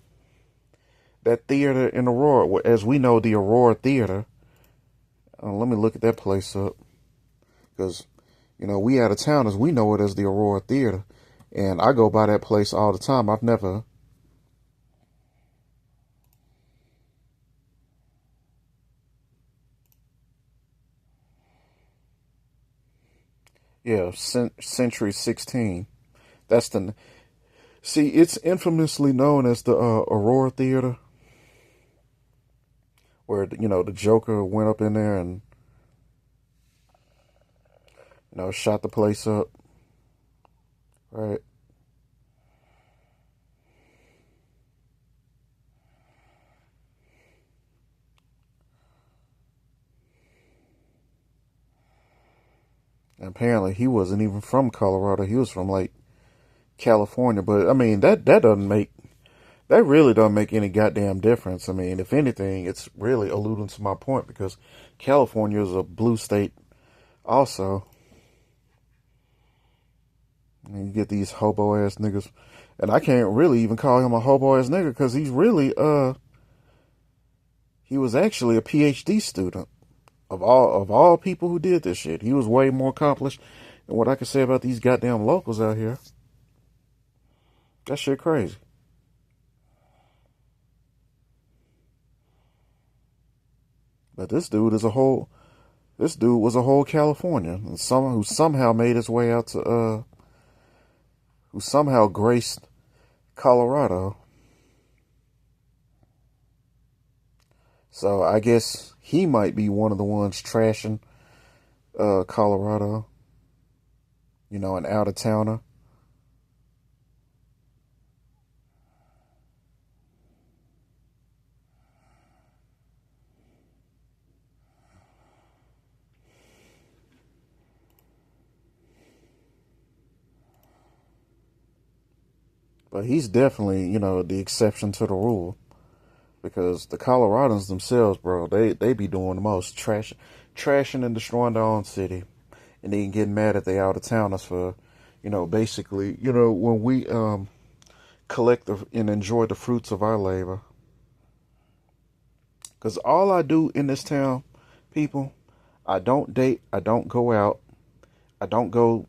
that theater in Aurora, as we know, the Aurora Theater. Let me look at that place up, because we out of towners, we know it as the Aurora Theater, and I go by that place all the time. I've never. Yeah, Century 16. That's the. See, it's infamously known as the Aurora Theater, where the Joker went up in there and shot the place up, right? And apparently he wasn't even from Colorado. He was from like California. But I mean, that really doesn't make any goddamn difference. I mean, if anything, it's really alluding to my point, because California is a blue state also. And you get these hobo ass niggas, and I can't really even call him a hobo ass nigga, because he's really he was actually a PhD student. Of all people who did this shit, he was way more accomplished than what I can say about these goddamn locals out here. That shit crazy. But this dude was a whole Californian, and someone who somehow made his way out to who somehow graced Colorado. So I guess he might be one of the ones trashing Colorado. An out-of-towner. But he's definitely, the exception to the rule. Because the Coloradans themselves, bro, they be doing the most trashing and destroying their own city, and then getting mad at the out of towners for, basically, when we collect and enjoy the fruits of our labor. Because all I do in this town, people, I don't date, I don't go out, I don't go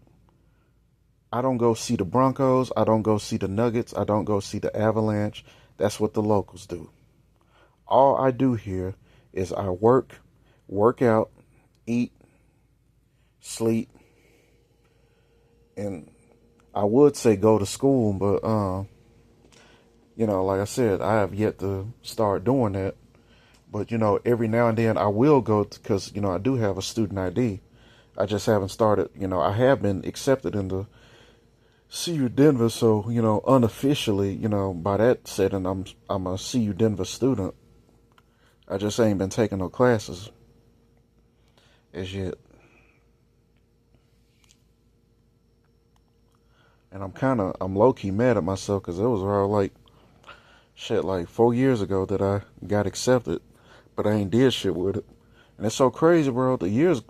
I don't go see the Broncos, I don't go see the Nuggets, I don't go see the Avalanche. That's what the locals do. All I do here is I work out, eat, sleep, and I would say go to school, but like I said, I have yet to start doing that. But every now and then I will go because I do have a student ID. I just haven't started. I have been accepted into CU Denver, so unofficially, by that setting, I'm a CU Denver student. I just ain't been taking no classes as yet. And I'm low-key mad at myself because it was around like 4 years ago that I got accepted, but I ain't did shit with it. And it's so crazy, bro. The years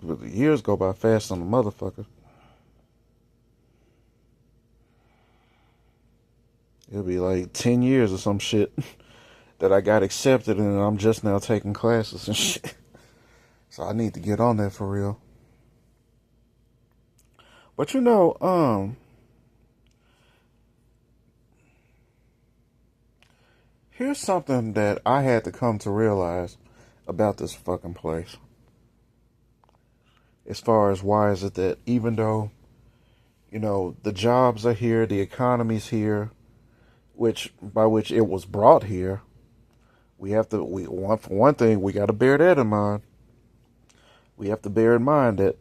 go by fast on the motherfucker. It'll be like 10 years or some shit that I got accepted and I'm just now taking classes and shit. So I need to get on that for real. But here's something that I had to come to realize about this fucking place. As far as why is it that even though, the jobs are here, the economy's here, by which it was brought here, for one thing, we got to bear that in mind. We have to bear in mind that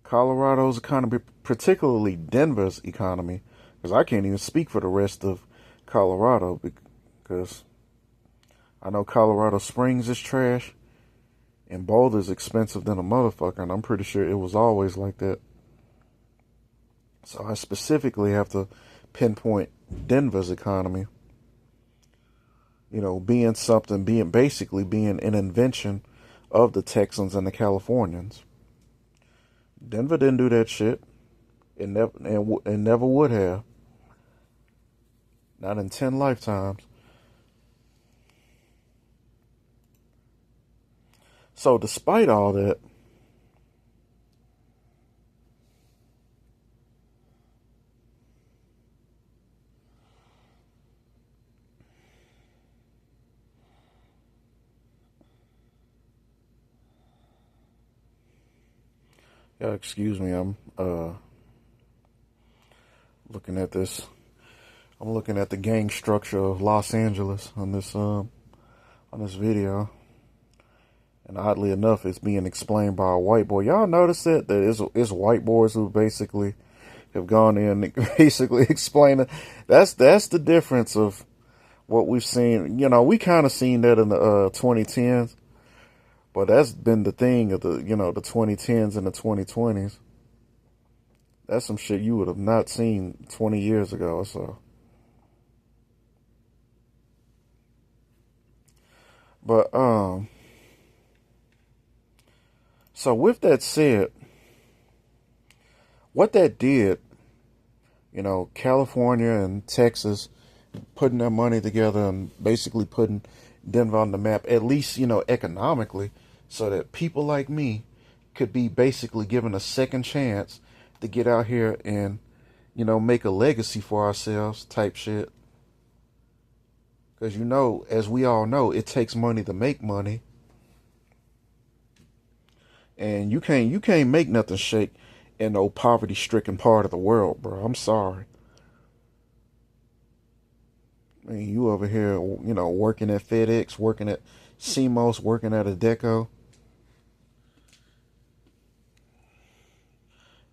Colorado's economy, particularly Denver's economy, because I can't even speak for the rest of Colorado, because I know Colorado Springs is trash and Boulder's expensive than a motherfucker, and I'm pretty sure it was always like that. So I specifically have to pinpoint Denver's economy, being an invention of the Texans and the Californians. Denver didn't do that shit. It never would have. Not in 10 lifetimes. So despite all that, yeah, excuse me, I'm looking at this. I'm looking at the gang structure of Los Angeles on this video. And oddly enough, it's being explained by a white boy. Y'all notice that it's white boys who basically have gone in and basically explain it. That's the difference of what we've seen. We kind of seen that in the 2010s, but that's been the thing of the 2010s and the 2020s. That's some shit you would have not seen 20 years ago or so. But so with that said, what that did, California and Texas putting their money together and basically putting Denver on the map, at least, economically, so that people like me could be basically given a second chance to get out here and, make a legacy for ourselves type shit. Because, as we all know, it takes money to make money. And you can't make nothing shake in no poverty-stricken part of the world, bro. I'm sorry. I mean, you over here, working at FedEx, working at CMOS, working at Adecco,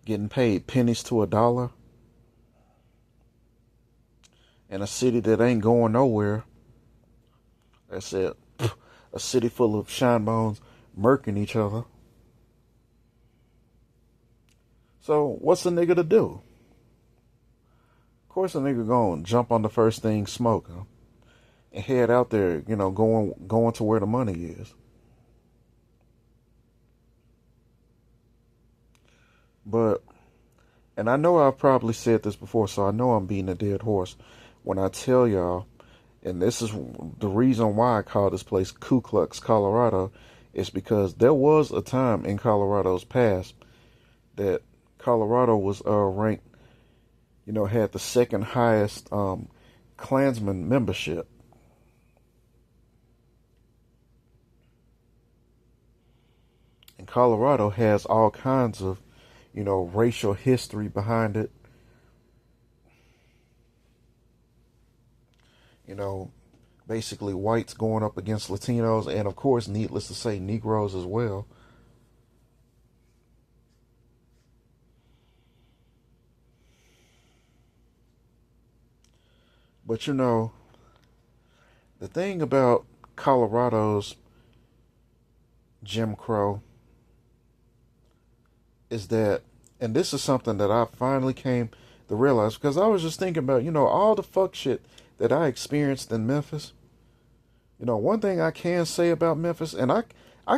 getting paid pennies to a dollar in a city that ain't going nowhere. That's it. A city full of shine bones murking each other. So what's a nigga to do? Of course a nigga gonna jump on the first thing smoking and head out there, going to where the money is. But, and I know I've probably said this before, so I know I'm beating a dead horse when I tell y'all, and this is the reason why I call this place Ku Klux, Colorado, is because there was a time in Colorado's past that Colorado was ranked, had the second highest Klansman membership. And Colorado has all kinds of, racial history behind it. Basically whites going up against Latinos, and of course, needless to say, Negroes as well. But the thing about Colorado's Jim Crow is that, and this is something that I finally came to realize, because I was just thinking about, all the fuck shit that I experienced in Memphis. One thing I can say about Memphis, and I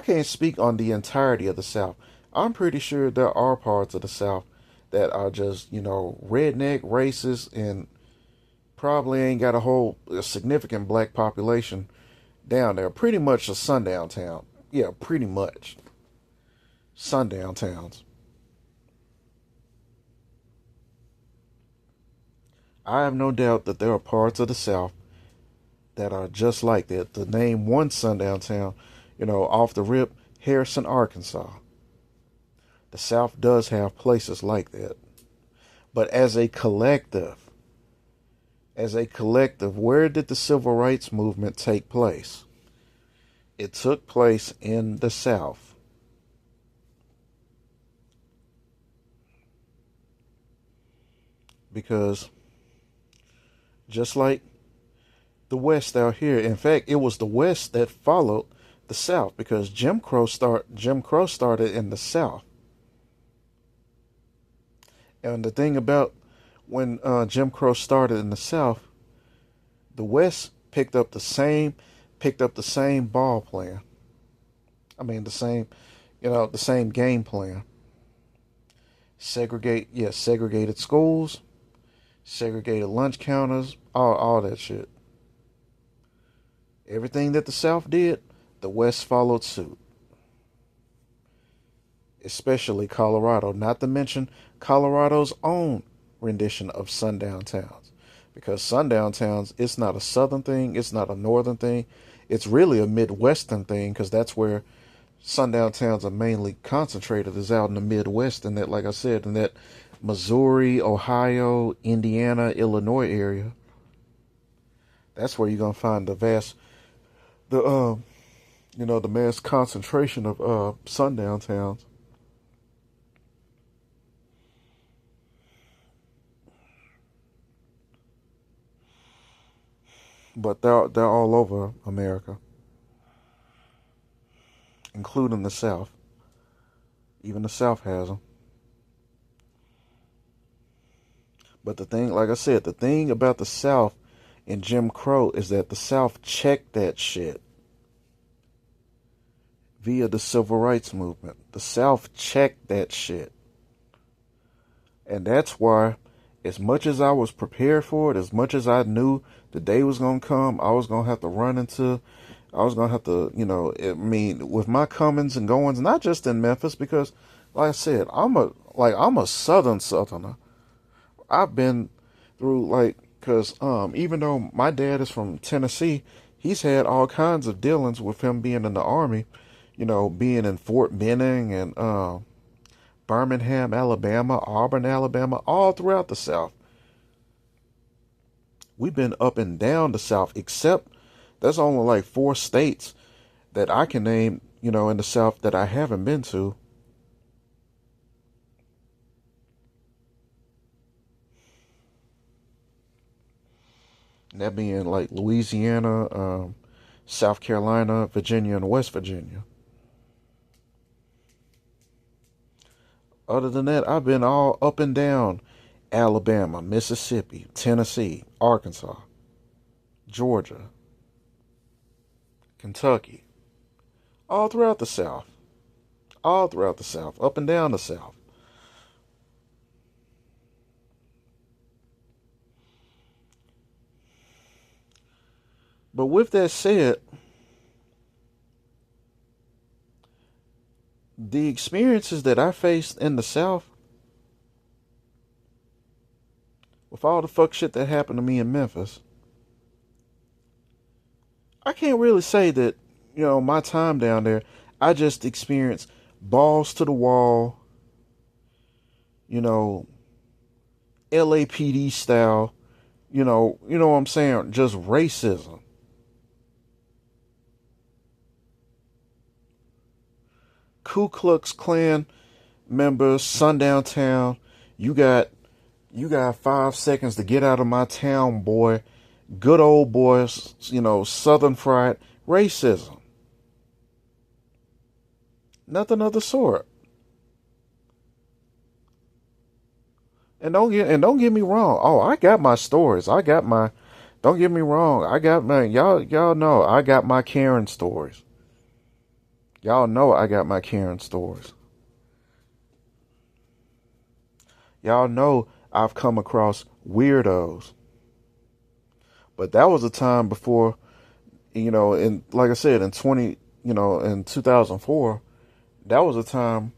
can't speak on the entirety of the South. I'm pretty sure there are parts of the South that are just, redneck, racist, and probably ain't got a significant black population down there. Pretty much a sundown town. Yeah, pretty much. Sundown towns. I have no doubt that there are parts of the South that are just like that. To name one sundown town, off the rip, Harrison, Arkansas. The South does have places like that. But as a collective, where did the civil rights movement take place? It took place in the South. Because just like the West out here, in fact, it was the West that followed the South, because Jim Crow started in the South. And the thing about when Jim Crow started in the South, the West picked up the same ball plan. I mean, the same game plan. Segregated schools, segregated lunch counters, all that shit. Everything that the South did, the West followed suit. Especially Colorado, not to mention Colorado's own rendition of sundown towns. Because sundown towns, it's not a southern thing, it's not a northern thing, it's really a midwestern thing, because that's where sundown towns are mainly concentrated, is out in the Midwest, and that, like I said, in that Missouri, Ohio, Indiana, Illinois area. That's where you're gonna find the mass concentration of sundown towns. But they're all over America, including the South. Even the South has them. But the thing, like I said, the thing about the South and Jim Crow is that the South checked that shit via the civil rights movement. The South checked that shit. And that's why, as much as I was prepared for it, as much as I knew the day was going to come, I was going to have to with my comings and goings, not just in Memphis, because, like I said, I'm a Southerner. I've been through, because even though my dad is from Tennessee, he's had all kinds of dealings with him being in the Army, being in Fort Benning and Birmingham, Alabama, Auburn, Alabama, all throughout the South. We've been up and down the South, except there's only like 4 states that I can name, in the South that I haven't been to. And that being like Louisiana, South Carolina, Virginia, and West Virginia. Other than that, I've been all up and down Alabama, Mississippi, Tennessee, Arkansas, Georgia. Kentucky, all throughout the South, up and down the South. But with that said, the experiences that I faced in the South, with all the fuck shit that happened to me in Memphis, I can't really say that, my time down there, I just experienced balls to the wall, LAPD style, what I'm saying, just racism. Ku Klux Klan members, sundown town, you got 5 seconds to get out of my town, boy. Good old boys, Southern fried racism. Nothing of the sort. And don't get me wrong. Oh, I got my stories. Don't get me wrong. I got my y'all know I got my Karen stories. Y'all know I got my Karen stories. Y'all know I've come across weirdos. But that was a time before, in like I said, in 2004, that was a time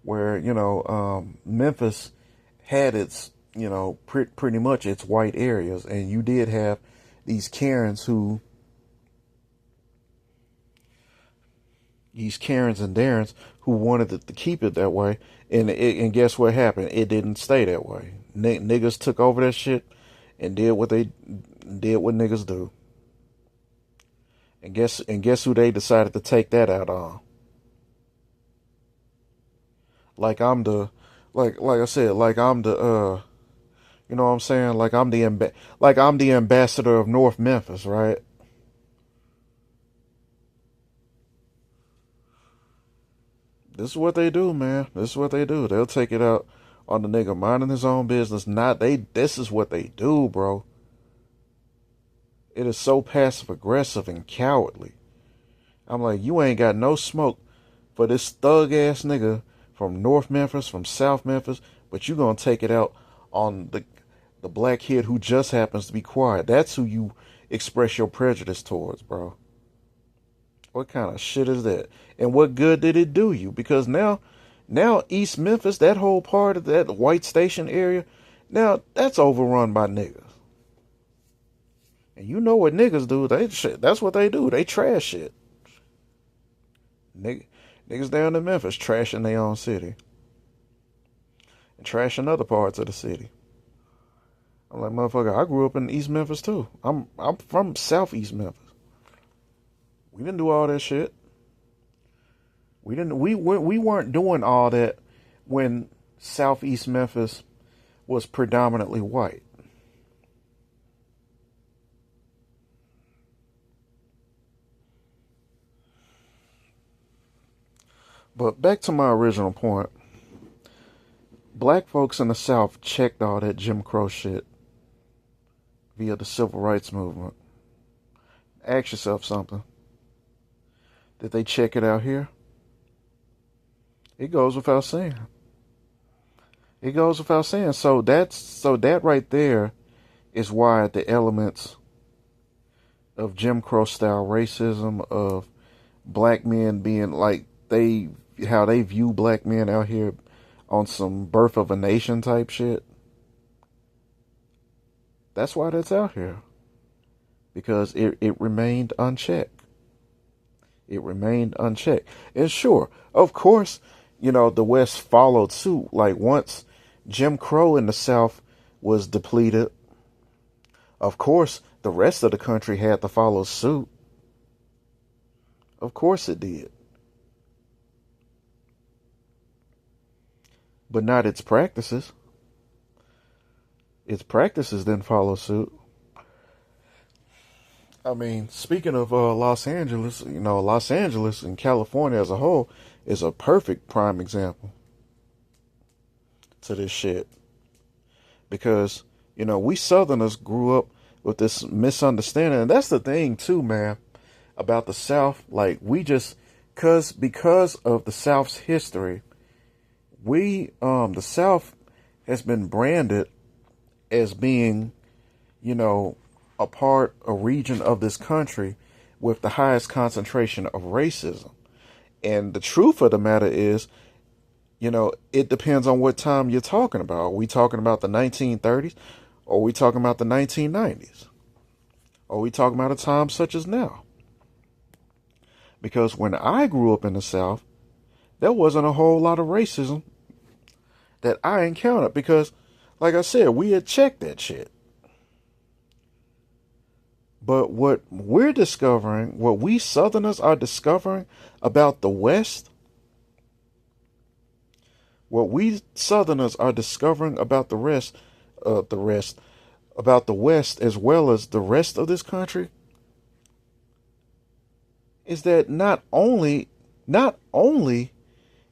where, Memphis had its, pretty much its white areas. And you did have these Karens and Darrens who wanted to keep it that way. And guess what happened? It didn't stay that way. Niggas took over that shit and did what niggas do. And guess who they decided to take that out on? Like I said, like I'm the you know what I'm saying? Like I'm the ambassador of North Memphis, right? This is what they do, man. This is what they do. They'll take it out on the nigga minding his own business. This is what they do, bro. It is so passive aggressive and cowardly. I'm like, you ain't got no smoke for this thug ass nigga from North Memphis, from South Memphis, but you gonna take it out on the black kid who just happens to be quiet. That's who you express your prejudice towards, bro. What kind of shit is that? And what good did it do you? Because now East Memphis, that whole part of that White Station area, now that's overrun by niggas. And you know what niggas do? That's what they do. They trash shit. Niggas down in Memphis trashing their own city. And trashing other parts of the city. I'm like, motherfucker, I grew up in East Memphis too. I'm from Southeast Memphis. We didn't do all that shit. We weren't doing all that when Southeast Memphis was predominantly white. But back to my original point. Black folks in the South checked all that Jim Crow shit via the Civil Rights Movement. Ask yourself something. Did they check it out here? It goes without saying. It goes without saying. So that right there is why the elements of Jim Crow style racism, of black men being like how they view black men out here on some birth of a nation type shit. That's why that's out here. Because it remained unchecked. It remained unchecked. And sure, of course, the West followed suit. Like once Jim Crow in the South was depleted, of course, the rest of the country had to follow suit. Of course it did. But not its practices. Its practices didn't follow suit. I mean, speaking of Los Angeles, Los Angeles and California as a whole is a perfect prime example to this shit. Because, we Southerners grew up with this misunderstanding. And that's the thing, too, man. about the South, like we just, because of the South's history, the South has been branded as being, you know, a region of this country with the highest concentration of racism. And the truth of the matter is, it depends on what time you're talking about. Are we talking about the 1930s? Or are we talking about the 1990s? Or are we talking about a time such as now? Because when I grew up in the South, there wasn't a whole lot of racism that I encountered because, like I said, we had checked that shit. But what we Southerners are discovering about the West, what we Southerners are discovering about about the West as well as the rest of this country, is that not only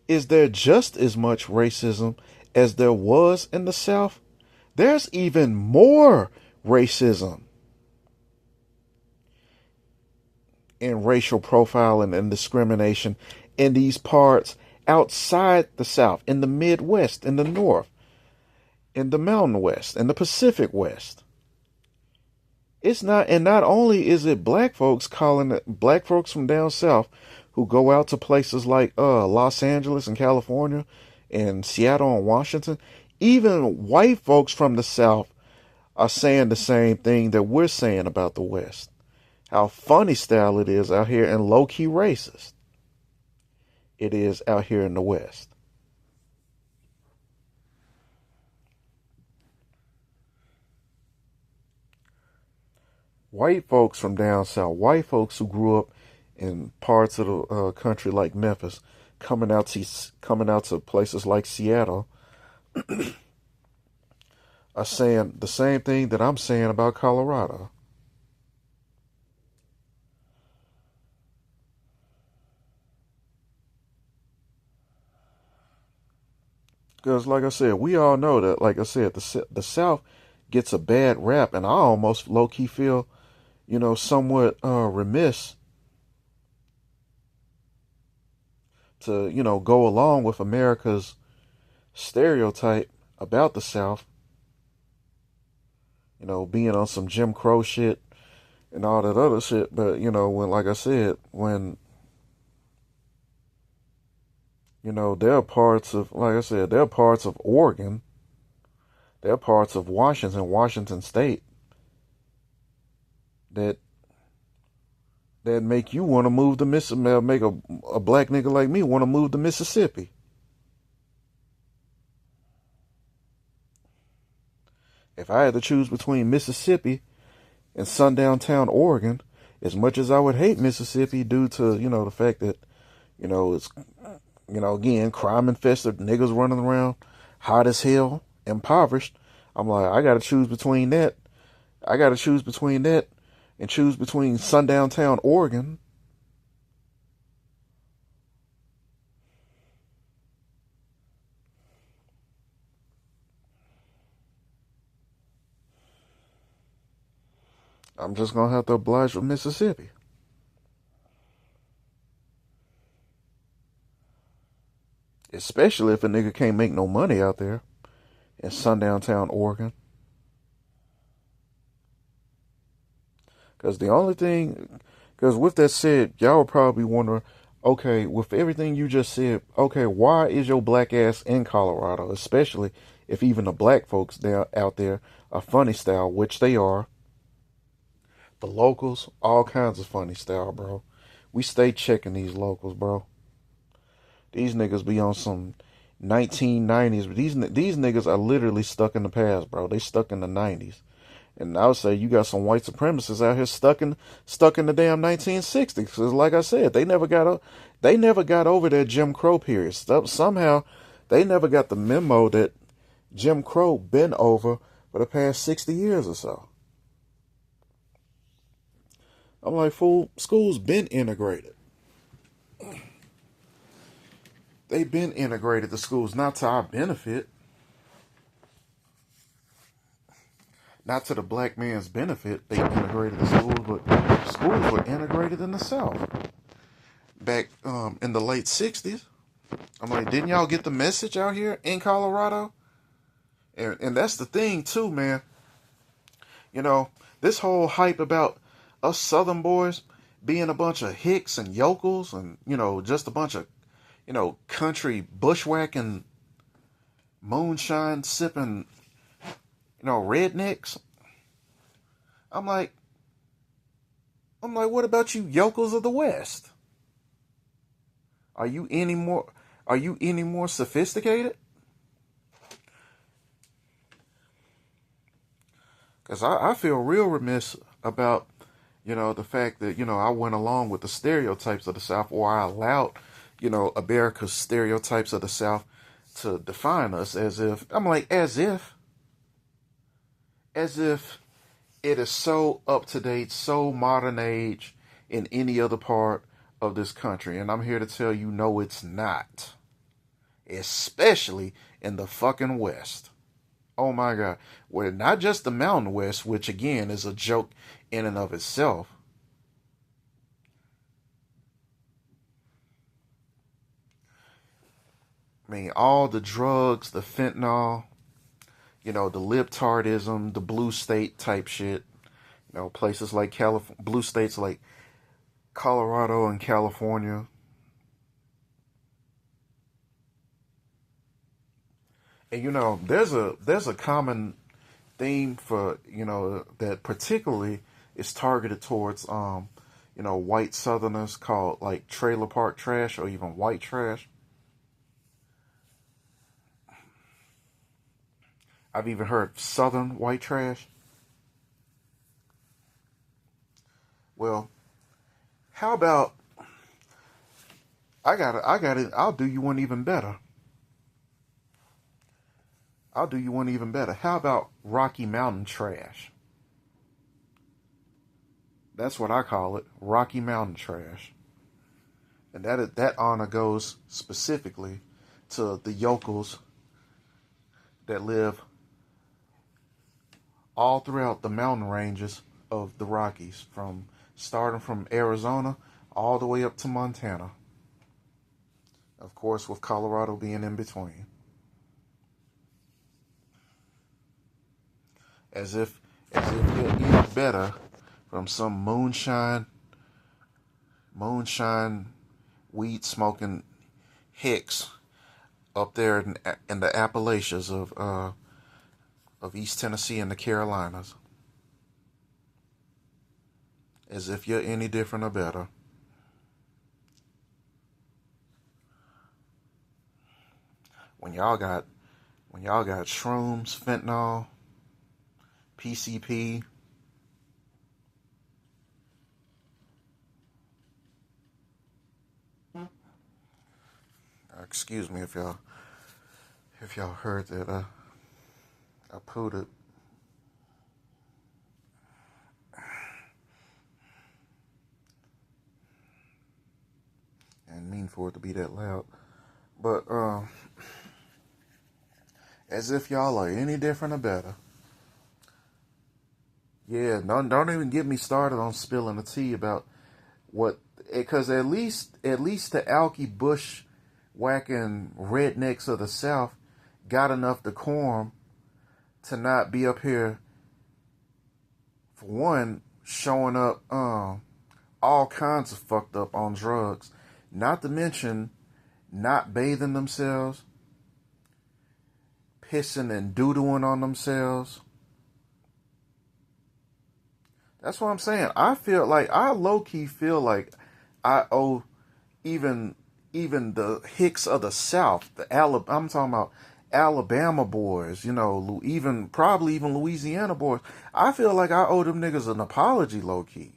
is there just as much racism as there was in the South, there's even more racism and racial profiling and discrimination in these parts outside the South, in the Midwest, in the North, in the Mountain West, in the Pacific West. Not only is it black folks from down south who go out to places like Los Angeles and California and Seattle and Washington, even white folks from the South are saying the same thing that we're saying about the West. How funny style it is out here and low-key racist it is out here in the West. White folks from down south, white folks who grew up in parts of the country like Memphis, coming out to places like Seattle, are saying the same thing that I'm saying about Colorado. Because, like I said, we all know that, like I said, the South gets a bad rap, and I almost low-key feel, somewhat remiss to, go along with America's stereotype about the South, being on some Jim Crow shit and all that other shit. But, like I said, there are parts of, like I said, there are parts of Oregon, there are parts of Washington State, that make you want to move to Mississippi, make a black nigga like me want to move to Mississippi. If I had to choose between Mississippi and sundown town Oregon, as much as I would hate Mississippi due to, the fact that, it's, again, crime infested, niggas running around, hot as hell, impoverished, I'm like, I got to choose between that. And choose between sundown town Oregon I'm just going to have to oblige with Mississippi. Especially if a nigga can't make no money out there in sundown town Oregon. Because with that said, y'all would probably wonder, okay, with everything you just said, okay, why is your black ass in Colorado? Especially if even the black folks out there are funny style, which they are. The locals, all kinds of funny style, bro. We stay checking these locals, bro. These niggas be on some 1990s. But these niggas are literally stuck in the past, bro. They stuck in the 90s. And I would say you got some white supremacists out here stuck in the damn 1960s. Because like I said, they never got over that Jim Crow period. Somehow, they never got the memo that Jim Crow been over for the past 60 years or so. I'm like, fool, school's been integrated. They've been integrated to schools, not to our benefit. Not to the black man's benefit, they integrated the schools, but schools were integrated in the South back in the late 60s. I'm like, didn't y'all get the message out here in Colorado? And that's the thing, too, man. You know, this whole hype about us Southern boys being a bunch of hicks and yokels and, just a bunch of, country bushwhacking, moonshine sipping, rednecks. I'm like, what about you yokels of the West? Are you any more sophisticated? Because I feel real remiss about, the fact that, I went along with the stereotypes of the South, or I allowed, America's stereotypes of the South to define us as if it is so up to date, so modern age in any other part of this country. And I'm here to tell you, no, it's not. Especially in the fucking West. Oh my God. Well, not just the Mountain West, which again is a joke in and of itself. I mean, all the drugs, the fentanyl, the libtardism, the blue state type shit. Places like blue states like Colorado and California. And there's a common theme for that particularly is targeted towards white Southerners, called like trailer park trash or even white trash. I've even heard Southern white trash. Well, how about I'll do you one even better. How about Rocky Mountain trash? That's what I call it, Rocky Mountain trash. And that honor goes specifically to the yokels that live all throughout the mountain ranges of the Rockies, starting from Arizona all the way up to Montana. Of course, with Colorado being in between. As if you're eating better from some moonshine weed smoking hicks up there in the Appalachians of East Tennessee and the Carolinas. As if you're any different or better. When y'all got shrooms, fentanyl, PCP, excuse me if y'all heard that I pooted. And mean for it to be that loud. But as if y'all are any different or better. Yeah, don't even get me started on spilling the tea about what, because at least the alky bush whacking rednecks of the South got enough decorum to not be up here, for one, showing up all kinds of fucked up on drugs, not to mention not bathing themselves, pissing and doodling on themselves. That's what I'm saying. I low-key feel like I owe even the hicks of the South, I'm talking about Alabama boys, probably even Louisiana boys. I feel like I owe them niggas an apology, low-key.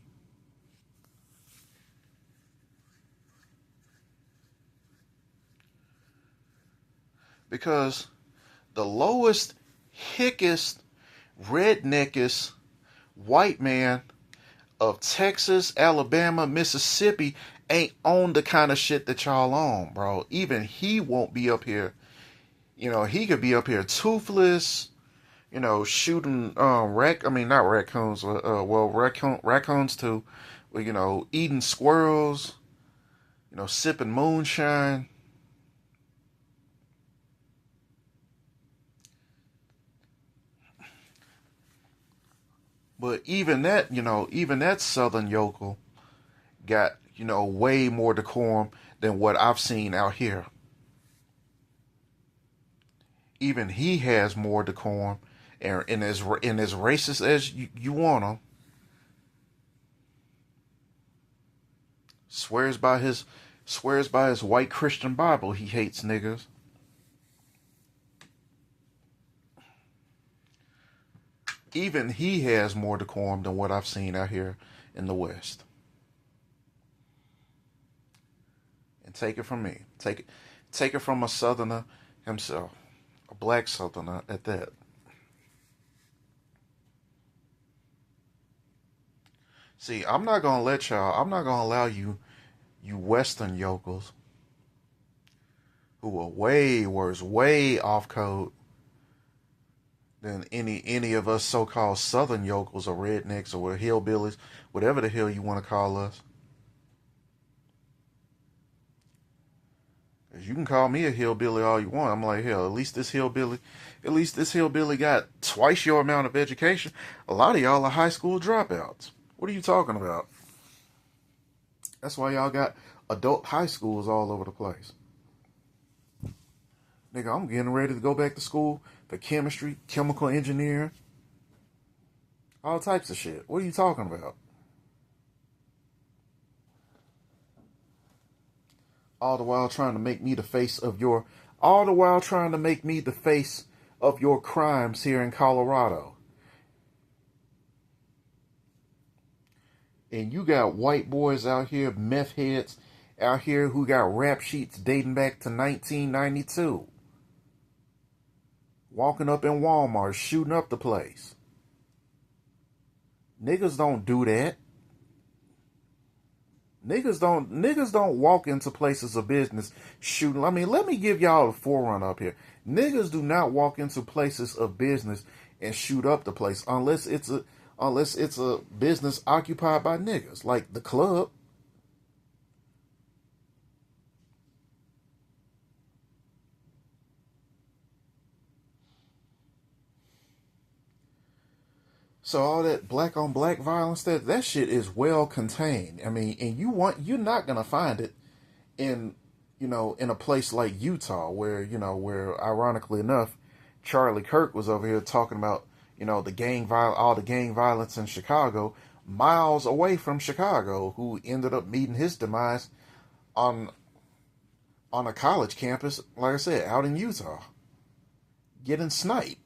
Because the lowest, hickest, redneckest white man of Texas, Alabama, Mississippi ain't on the kind of shit that y'all on, bro. Even he won't be up here. He could be up here toothless, shooting not raccoons, raccoons too, you know, eating squirrels, you know, sipping moonshine. But even that, you know, even that Southern yokel got, you know, way more decorum than what I've seen out here. Even he has more decorum, and as racist as you want him. Swears by his white Christian Bible. He hates niggas. Even he has more decorum than what I've seen out here in the West. And take it from me. Take it from a Southerner himself. A black Southerner at that. See, I'm not gonna allow you Western yokels who are way worse, way off code than any of us so-called Southern yokels or rednecks or hillbillies, whatever the hell you want to call us. You can call me a hillbilly all you want. I'm like, hell, at least this hillbilly got twice your amount of education. A lot of y'all are high school dropouts. What are you talking about? That's why y'all got adult high schools all over the place. Nigga, I'm getting ready to go back to school for chemistry, chemical engineering, all types of shit. What are you talking about? All the while trying to make me the face of your crimes here in Colorado. And you got white boys out here, meth heads out here who got rap sheets dating back to 1992. Walking up in Walmart, shooting up the place. Niggas don't do that. Niggas don't walk into places of business shooting. I mean, let me give y'all a forerunner up here. Niggas do not walk into places of business and shoot up the place unless it's a business occupied by niggas, like the club. So all that black on black violence, that shit is well contained. I mean, and you're not gonna find it in, you know, in a place like Utah where ironically enough, Charlie Kirk was over here talking about, you know, all the gang violence in Chicago, miles away from Chicago, who ended up meeting his demise on a college campus, like I said, out in Utah, getting sniped.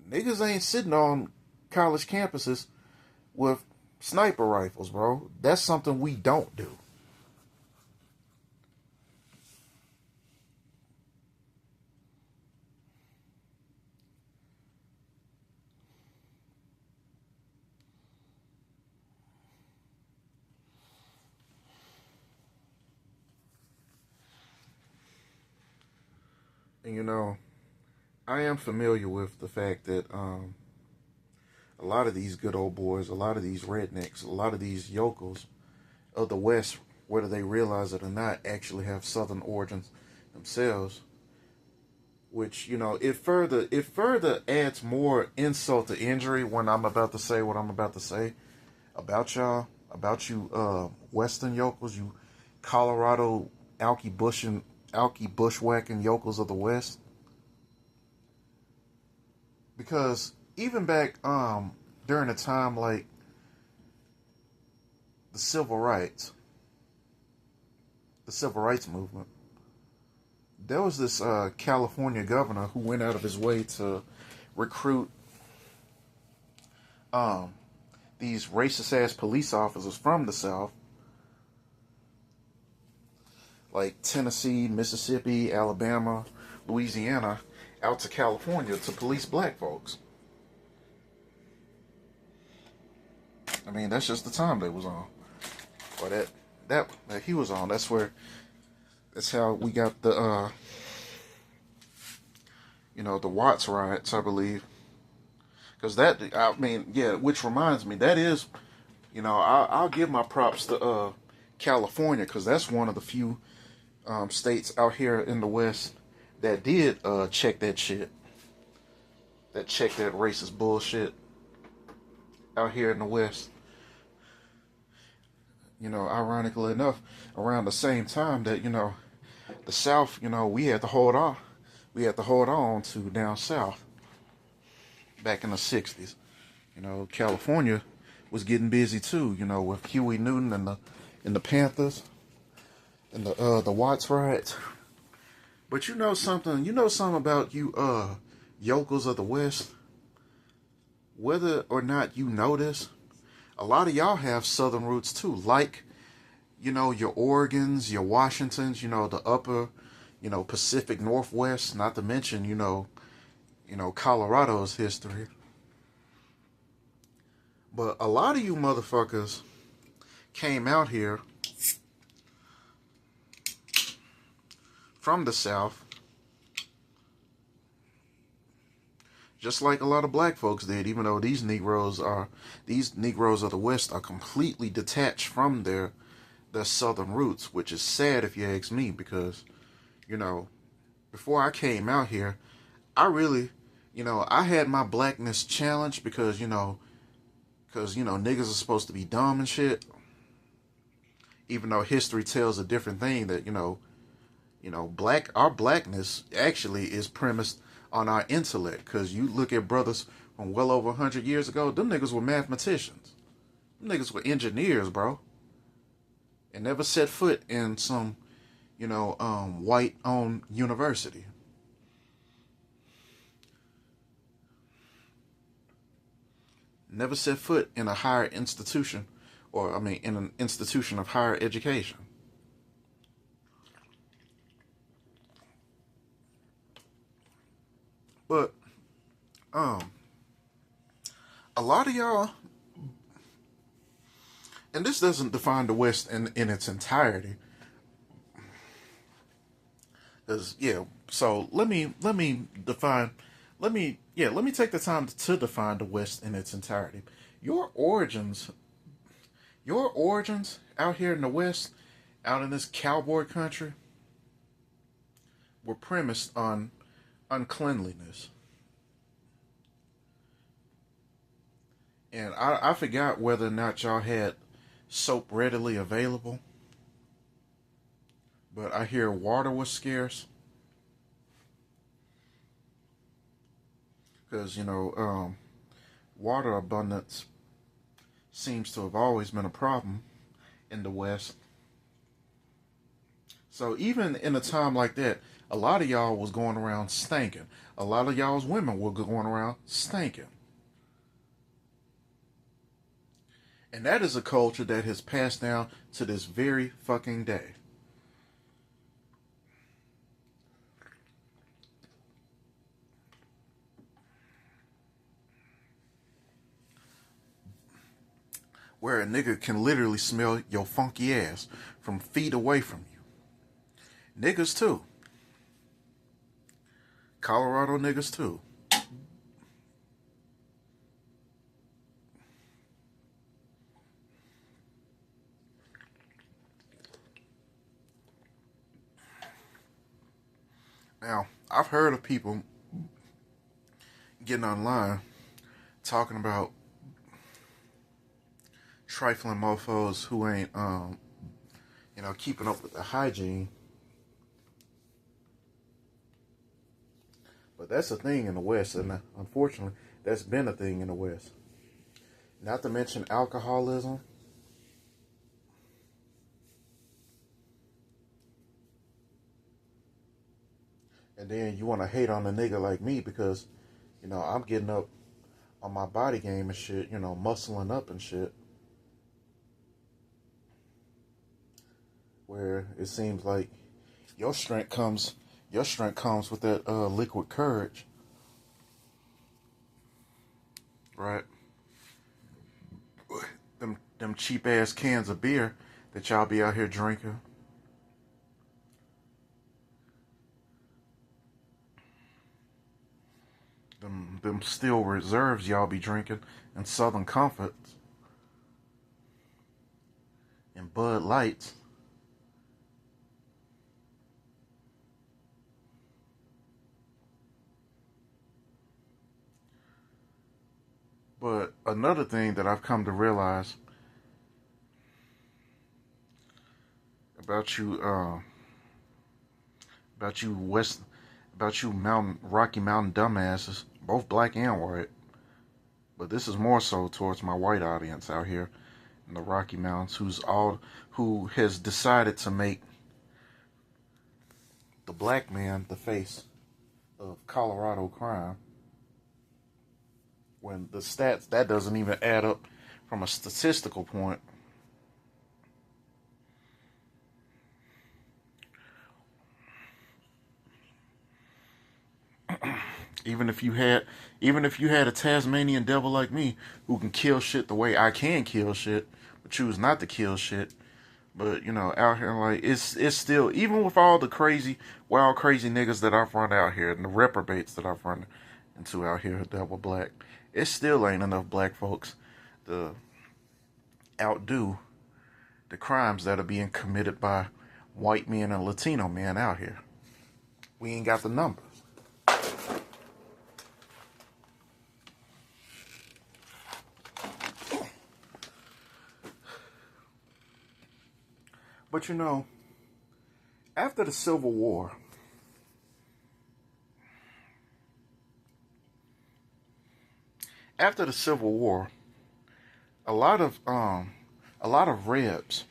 Niggas ain't sitting on college campuses with sniper rifles, bro. That's something we don't do. And you know, I am familiar with the fact that a lot of these good old boys, a lot of these rednecks, a lot of these yokels of the West, whether they realize it or not, actually have Southern origins themselves. Which, you know, it further adds more insult to injury when I'm about to say what I'm about to say about y'all, about you Western yokels, you Colorado alky bushwhacking yokels of the West. Because even back during a time like the civil rights, the civil rights movement, there was this California governor who went out of his way to recruit um, these racist ass police officers from the South, like Tennessee, Mississippi, Alabama, Louisiana, out to California to police black folks. I mean, that's just the time they was on, or that he was on. That's how we got the the Watts riots, I believe. Because that, I mean, yeah. Which reminds me, that is I'll give my props to California because that's one of the few states out here in the West that did check that shit, that checked that racist bullshit out here in the West. Ironically enough, around the same time that the South, we had to hold on, to down south back in the '60s. California was getting busy too. With Huey Newton and the Panthers and the Watts riots. But something. About you yokels of the West. Whether or not you know this, a lot of y'all have Southern roots too. Like, your Oregons, your Washingtons. The upper, Pacific Northwest. Not to mention, Colorado's history. But a lot of you motherfuckers came out here from the South, just like a lot of black folks did, even though these Negroes of the West are completely detached from their Southern roots, which is sad if you ask me, because, before I came out here, I really, I had my blackness challenged because niggas are supposed to be dumb and shit. Even though history tells a different thing, that our blackness actually is premised on our intellect. Because you look at brothers from well over 100 years ago, them niggas were mathematicians. Them niggas were engineers, bro. And never set foot in some, white-owned university. Never set foot in a higher institution, in an institution of higher education. But, a lot of y'all, and this doesn't define the West in its entirety. So let me take the time to define the West in its entirety. Your origins out here in the West, out in this cowboy country, were premised on uncleanliness. And I forgot whether or not y'all had soap readily available, but I hear water was scarce. Because, water abundance seems to have always been a problem in the West. So even in a time like that, a lot of y'all was going around stinking. A lot of y'all's women were going around stinking. And that is a culture that has passed down to this very fucking day. Where a nigga can literally smell your funky ass from feet away from you. Niggas too. Colorado niggas too. Now, I've heard of people getting online talking about trifling mofos who ain't, keeping up with the hygiene. But that's a thing in the West, and unfortunately, that's been a thing in the West. Not to mention alcoholism. And then you want to hate on a nigga like me because, I'm getting up on my body game and shit, muscling up and shit. Where it seems like your strength comes with that liquid courage. Right? Them cheap ass cans of beer that y'all be out here drinking. Them Steel Reserves y'all be drinking, and Southern Comforts. Bud Lights. But another thing that I've come to realize about you, about you West, about you Mountain Rocky Mountain dumbasses, both black and white. But this is more so towards my white audience out here in the Rocky Mountains, who has decided to make the black man the face of Colorado crime. When the stats that doesn't even add up from a statistical point. Even if you had a Tasmanian devil like me who can kill shit the way I can kill shit, but choose not to kill shit. But out here like it's still, even with all the crazy, wild, crazy niggas that I've run out here and the reprobates that I've run into out here that were black, it still ain't enough black folks to outdo the crimes that are being committed by white men and Latino men out here. We ain't got the numbers. But after the Civil War, a lot of Rebs,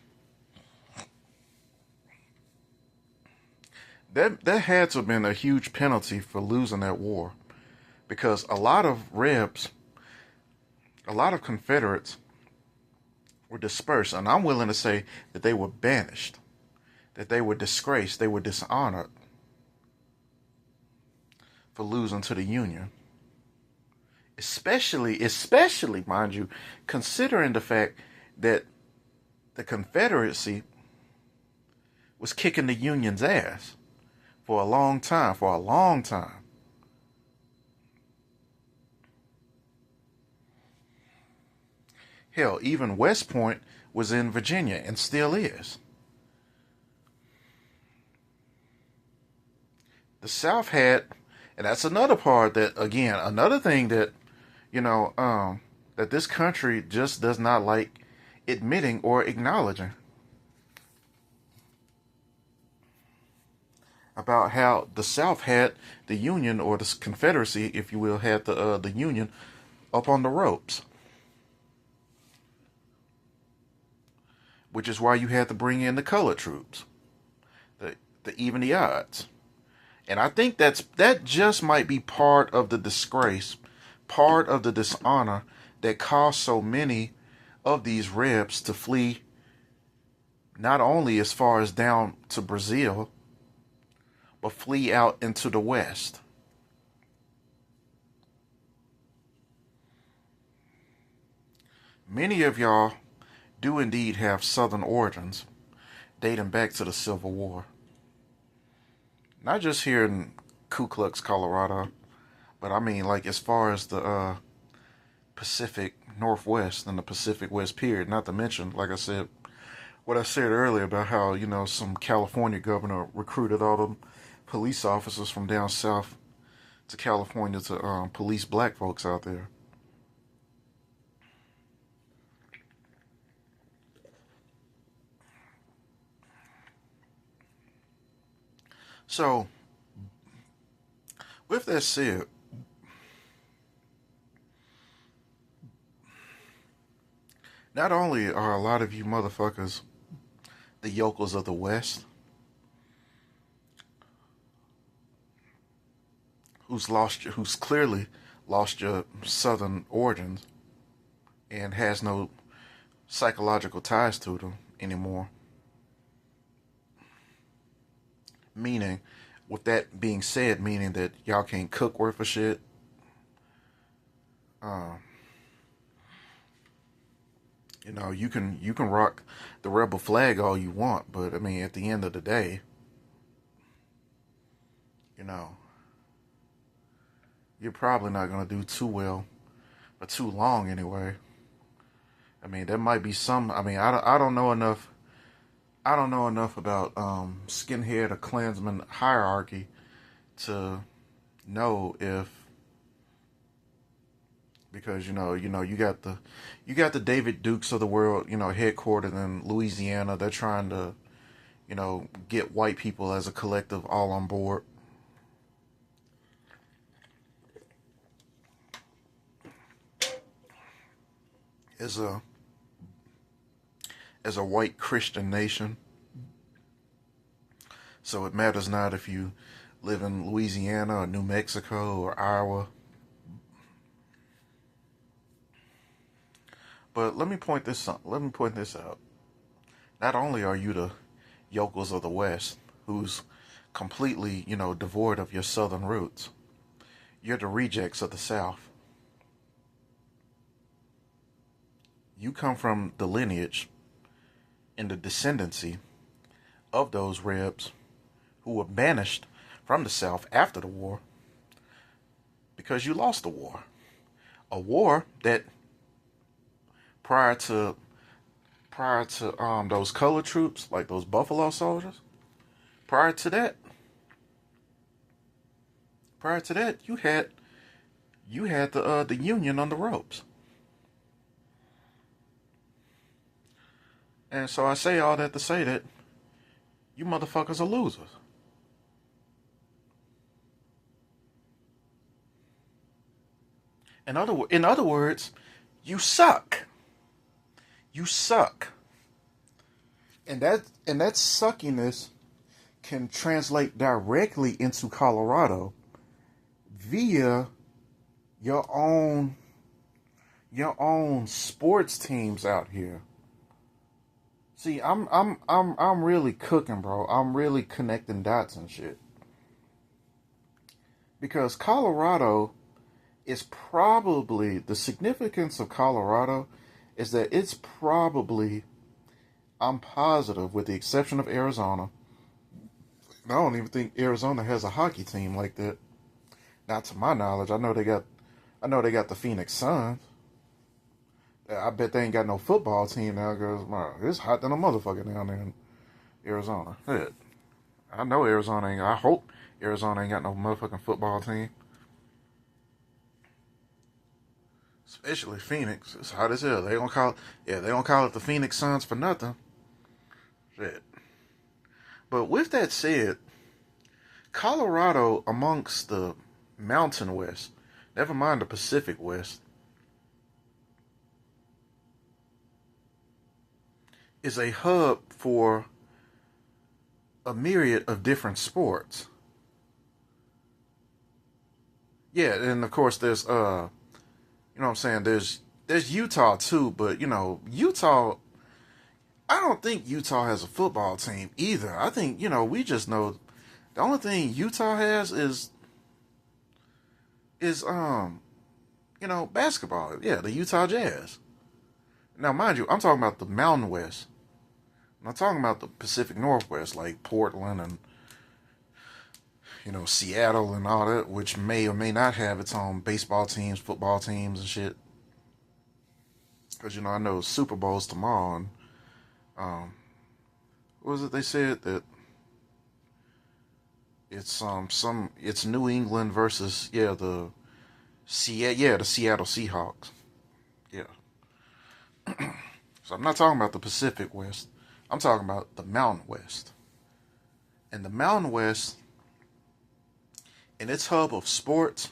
that had to have been a huge penalty for losing that war, because a lot of Rebs, a lot of Confederates were dispersed, and I'm willing to say that they were banished, that they were disgraced, they were dishonored for losing to the Union. Especially, mind you, considering the fact that the Confederacy was kicking the Union's ass for a long time, Hell, even West Point was in Virginia and still is. The South had, and that's another part that, again, another thing that, that this country just does not like admitting or acknowledging. About how the South had the Union, or the Confederacy, if you will, had the Union up on the ropes. Which is why you had to bring in the colored troops, the even the odds. And I think that just might be part of the disgrace, part of the dishonor that caused so many of these Rebs to flee, not only as far as down to Brazil, but flee out into the West. Many of y'all do indeed have Southern origins, dating back to the Civil War. Not just here in Ku Klux, Colorado, but I mean, like, as far as the Pacific Northwest and the Pacific West period. Not to mention, like I said, what I said earlier about how, some California governor recruited all the police officers from down south to California to police black folks out there. So, with that said, not only are a lot of you motherfuckers the yokels of the West, who's clearly lost your Southern origins and has no psychological ties to them anymore. Meaning, with that being said, meaning that y'all can't cook worth a shit. You can rock the rebel flag all you want, but I mean, at the end of the day, you're probably not gonna do too well for too long anyway. I mean, there might be some. I mean, I don't know enough I don't know enough about skinhead or Klansman hierarchy to know if, because you got the David Dukes of the world, headquartered in Louisiana. They're trying to, get white people as a collective all on board. As a white Christian nation. So it matters not if you live in Louisiana or New Mexico or Iowa. But let me point this out. Not only are you the yokels of the West, who's completely, devoid of your Southern roots, you're the rejects of the South. You come from the lineage and the descendancy of those Rebs who were banished from the South after the war because you lost the war. A war that prior to those colored troops, like those Buffalo Soldiers, prior to that, you had the Union on the ropes. And so I say all that to say that you motherfuckers are losers. In other words, you suck. You suck. And that suckiness can translate directly into Colorado via your own sports teams out here. See, I'm really cooking, bro. I'm really connecting dots and shit. Because Colorado is probably, the significance of Colorado is that it's probably, I'm positive, with the exception of Arizona, I don't even think Arizona has a hockey team like that. Not to my knowledge. I know they got the Phoenix Suns. I bet they ain't got no football team now because it's hot than a motherfucker down there in Arizona. Shit. I hope Arizona ain't got no motherfucking football team. Especially Phoenix. It's hot as hell. They don't call it the Phoenix Suns for nothing. Shit. But with that said, Colorado amongst the Mountain West, never mind the Pacific West, is a hub for a myriad of different sports. Yeah, and of course there's there's Utah too, but Utah, I don't think Utah has a football team either. I think, we just know the only thing Utah has is basketball. Yeah, the Utah Jazz. Now, mind you, I'm talking about the Mountain West. I'm not talking about the Pacific Northwest, like Portland and, Seattle and all that, which may or may not have its own baseball teams, football teams, and shit. Because, I know Super Bowl's tomorrow, and, what was it they said? That it's it's New England versus, the Seattle Seahawks. Yeah. So I'm not talking about the Pacific West. I'm talking about the Mountain West. And the Mountain West, in its hub of sports,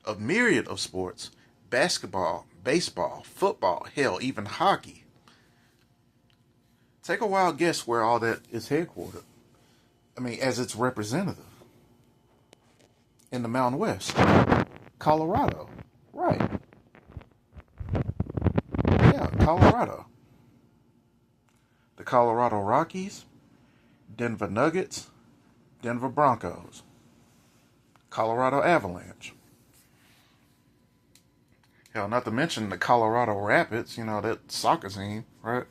a myriad of sports, basketball, baseball, football, hell, even hockey. Take a wild guess where all that is headquartered. I mean, as its representative. In the Mountain West. Colorado. Right. Yeah, Colorado. The Colorado Rockies, Denver Nuggets, Denver Broncos, Colorado Avalanche. Hell, not to mention the Colorado Rapids, that soccer team, right?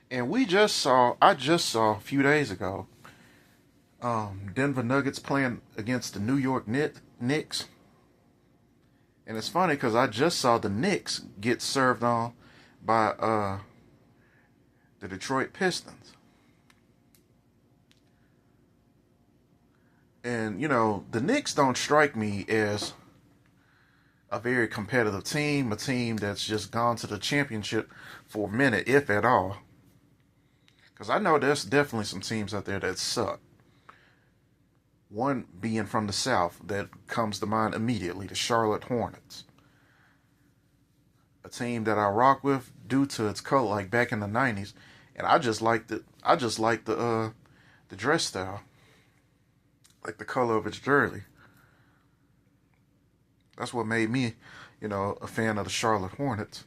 And I just saw a few days ago, Denver Nuggets playing against the New York Knicks. And it's funny because I just saw the Knicks get served on by the Detroit Pistons. And, the Knicks don't strike me as a very competitive team, a team that's just gone to the championship for a minute, if at all. Because I know there's definitely some teams out there that suck. One being from the South that comes to mind immediately, the Charlotte Hornets. A team that I rock with due to its color, like back in the '90s, and I just like the dress style, like the color of its jersey. That's what made me, a fan of the Charlotte Hornets.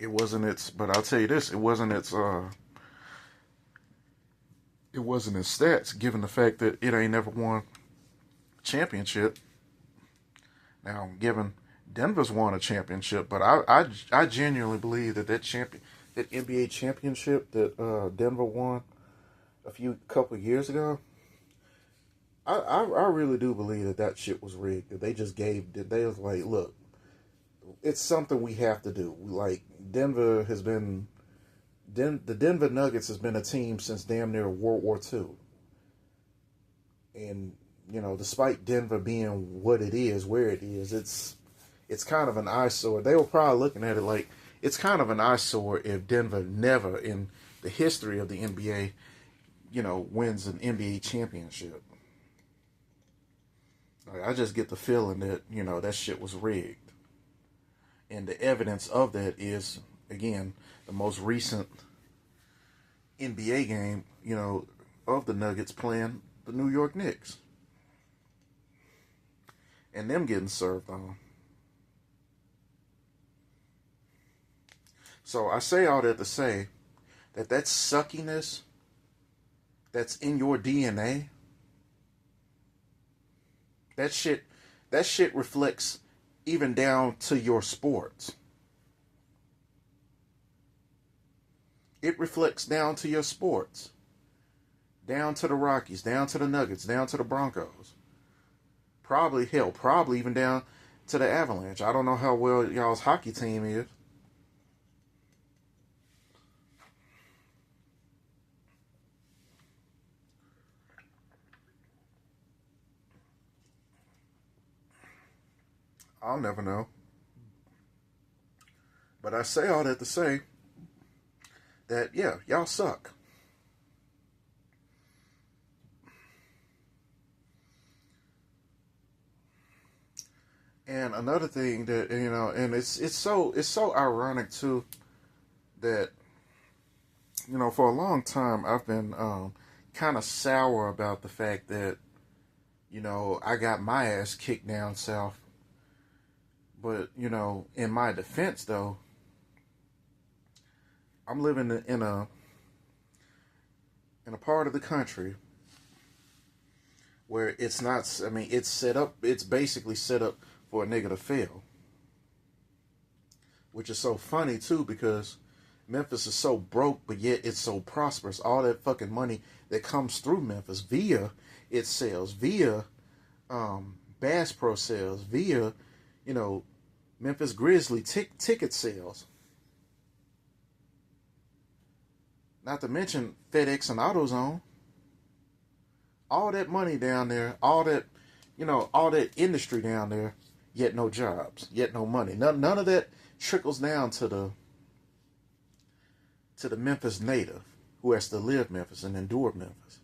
But I'll tell you this, it wasn't its stats, given the fact that it ain't never won a championship. Now, given Denver's won a championship, but I genuinely believe that that NBA championship that Denver won a couple years ago, I really do believe that shit was rigged. That they was like, look, it's something we have to do. Like, the Denver Nuggets has been a team since damn near World War II. And, despite Denver being what it is, where it is, it's kind of an eyesore. They were probably looking at it like, it's kind of an eyesore if Denver never in the history of the NBA, wins an NBA championship. I just get the feeling that, that shit was rigged. And the evidence of that is, again, the most recent NBA game, of the Nuggets playing the New York Knicks. And them getting served on. So I say all that to say that suckiness that's in your DNA, that shit reflects even down to your sports. It reflects down to your sports. Down to the Rockies, down to the Nuggets, down to the Broncos. Probably even down to the Avalanche. I don't know how well y'all's hockey team is. I'll never know. But I say all that to say that, yeah, y'all suck. And another thing that, and it's so ironic too that, for a long time I've been kind of sour about the fact that, I got my ass kicked down south. But, in my defense though, I'm living in a part of the country where it's not, it's basically set up for a nigga to fail. Which is so funny too, because Memphis is so broke, but yet it's so prosperous. All that fucking money that comes through Memphis via its sales, via Bass Pro sales, via, Memphis Grizzly ticket sales. Not to mention FedEx and AutoZone. All that money down there, all that industry down there, yet no jobs, yet no money. None of that trickles down to the Memphis native who has to live Memphis and endure Memphis.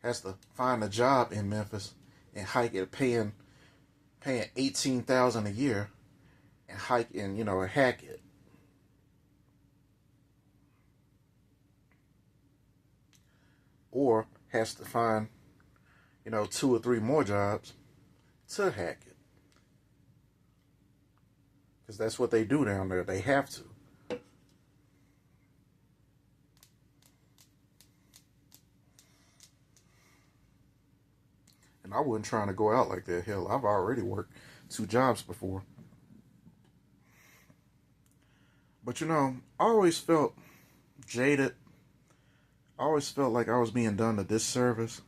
Has to find a job in Memphis and hike it, paying $18,000 a year, and hike in, hack it. Or has to find, 2 or 3 more jobs to hack it. Because that's what they do down there. They have to. And I wasn't trying to go out like that. Hell, I've already worked 2 jobs before. But I always felt jaded. I always felt like I was being done a disservice.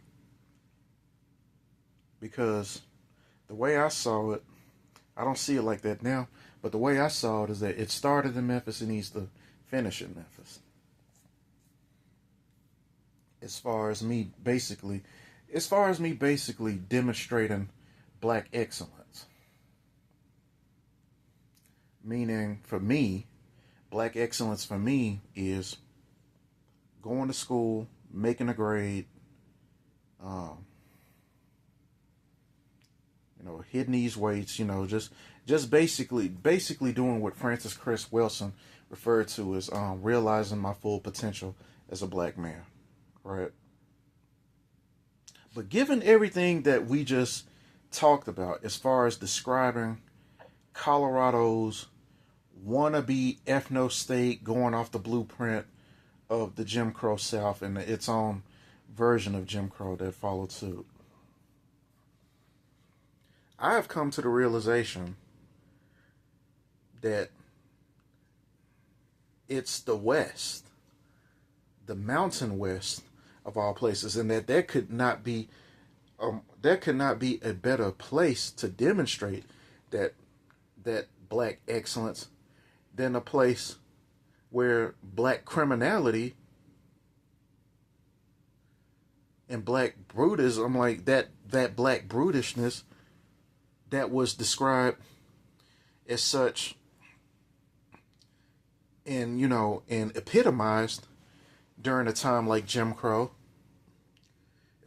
because the way I saw it, I don't see it like that now, but the way I saw it is that it started in Memphis and needs to finish in Memphis. As far as me basically, demonstrating black excellence. Meaning, for me, black excellence for me is going to school, making a grade, um, hitting these weights, just basically doing what Francis Chris Wilson referred to as realizing my full potential as a black man, right? But given everything that we just talked about as far as describing Colorado's wannabe ethno state going off the blueprint of the Jim Crow South and its own version of Jim Crow that followed suit, I have come to the realization that it's the West, the Mountain West of all places, and that there could not be a better place to demonstrate that black excellence than a place where black criminality and black brutism, like that black brutishness that was described as such and epitomized during a time like Jim Crow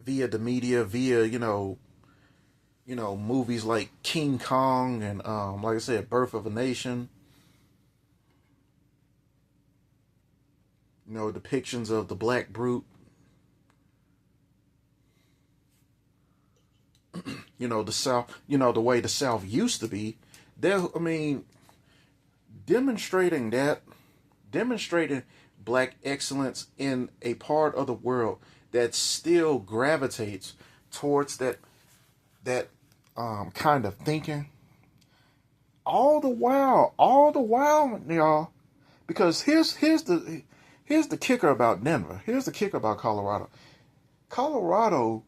via the media, via movies like King Kong and like I said, Birth of a Nation. Depictions of the black brute. The South, the way the South used to be. Demonstrating black excellence in a part of the world that still gravitates towards that kind of thinking. All the while, y'all, because here's the kicker about Denver. Here's the kicker about Colorado. Colorado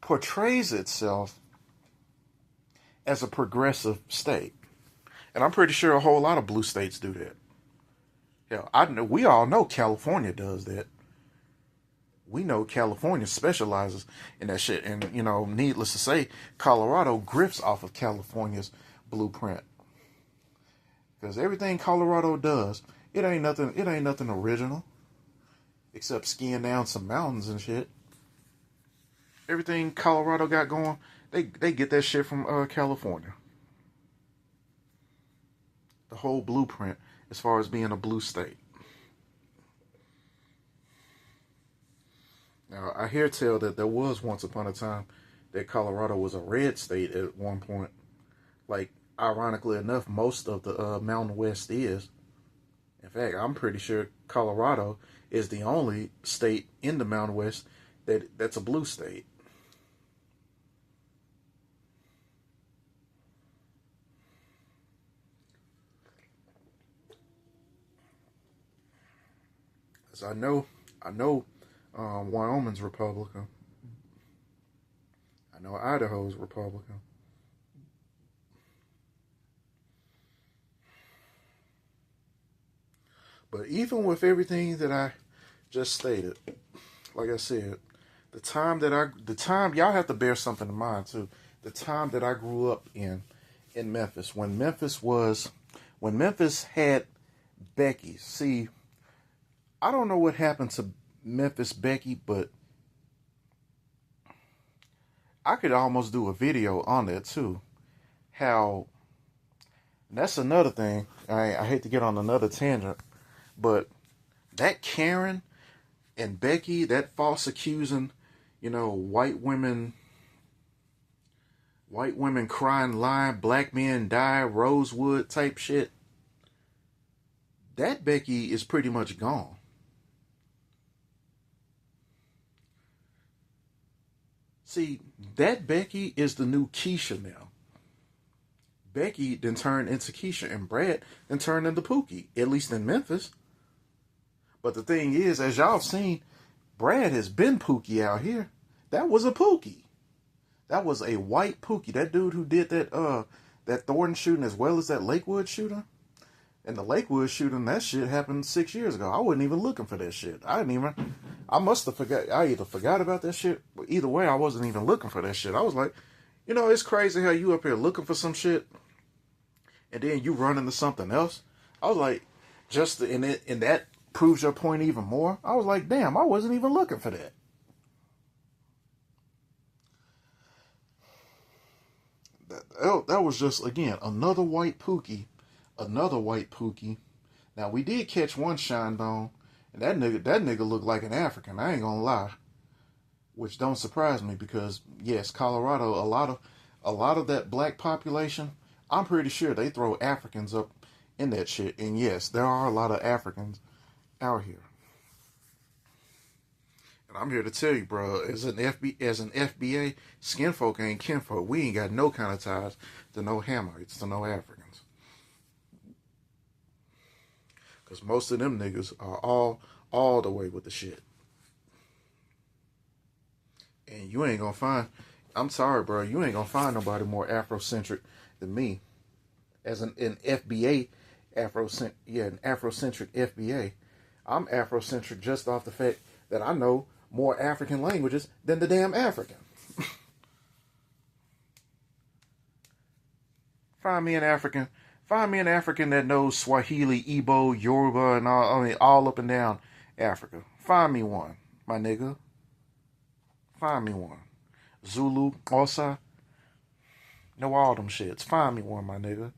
portrays itself as a progressive state. And I'm pretty sure a whole lot of blue states do that. We all know California does that. We know California specializes in that shit. And, needless to say, Colorado grifts off of California's blueprint. Because everything Colorado does, it ain't nothing original. Except skiing down some mountains and shit. Everything Colorado got going, they get that shit from California. The whole blueprint as far as being a blue state. Now, I hear tell that there was once upon a time that Colorado was a red state at one point. Like, ironically enough, most of the Mountain West is. In fact, I'm pretty sure Colorado is the only state in the Mountain West that's a blue state. As I know, Wyoming's Republican. I know Idaho's Republican. But even with everything that I just stated, like I said, the time y'all have to bear something in mind too. The time that I grew up in Memphis, when Memphis had Becky. See, I don't know what happened to Memphis Becky, but I could almost do a video on that too. How, that's another thing. I hate to get on another tangent, but that Karen and Becky, that false accusing, white women crying, lying, black men die, Rosewood type shit. That Becky is pretty much gone. See, that Becky is the new Keisha now. Becky then turned into Keisha, and Brad then turned into Pookie, at least in Memphis. But the thing is, as y'all seen, Brad has been Pookie out here. That was a Pookie. That was a white Pookie. That dude who did that Thornton shooting as well as that Lakewood shooting. And the Lakewood shooting, that shit happened 6 years ago. I wasn't even looking for that shit. I must have forgot. I either forgot about that shit, but either way, I wasn't even looking for that shit. I was like, it's crazy how you up here looking for some shit, and then you run into something else. I was like, and that proves your point even more. I was like, damn, I wasn't even looking for that. That was just, again, another white Pookie. Now, we did catch one shine bone, and that nigga looked like an African. I ain't gonna lie, which don't surprise me because yes, Colorado, a lot of that black population, I'm pretty sure they throw Africans up in that shit. And yes, there are a lot of Africans out here. And I'm here to tell you, bro, as an FBA, skinfolk ain't kinfolk. We ain't got no kind of ties to no Hamites, to no Africans. Because most of them niggas are all the way with the shit. And you ain't gonna find, I'm sorry, bro, you ain't gonna find nobody more Afrocentric than me. As an FBA, an Afrocentric FBA. I'm Afrocentric just off the fact that I know more African languages than the damn African. Find me an African that knows Swahili, Igbo, Yoruba, and all up and down Africa. Find me one, my nigga. Find me one. Zulu, Xhosa, know all them shits. Find me one, my nigga.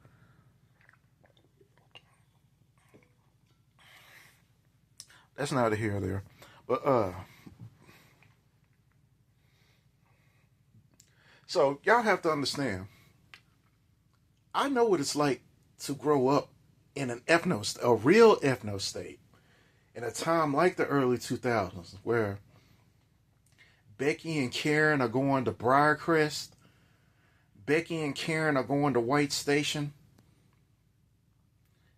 That's neither here or there. But, so y'all have to understand, I know what it's like to grow up in a real ethno state, in a time like the early 2000s, where Becky and Karen are going to Briarcrest, Becky and Karen are going to White Station,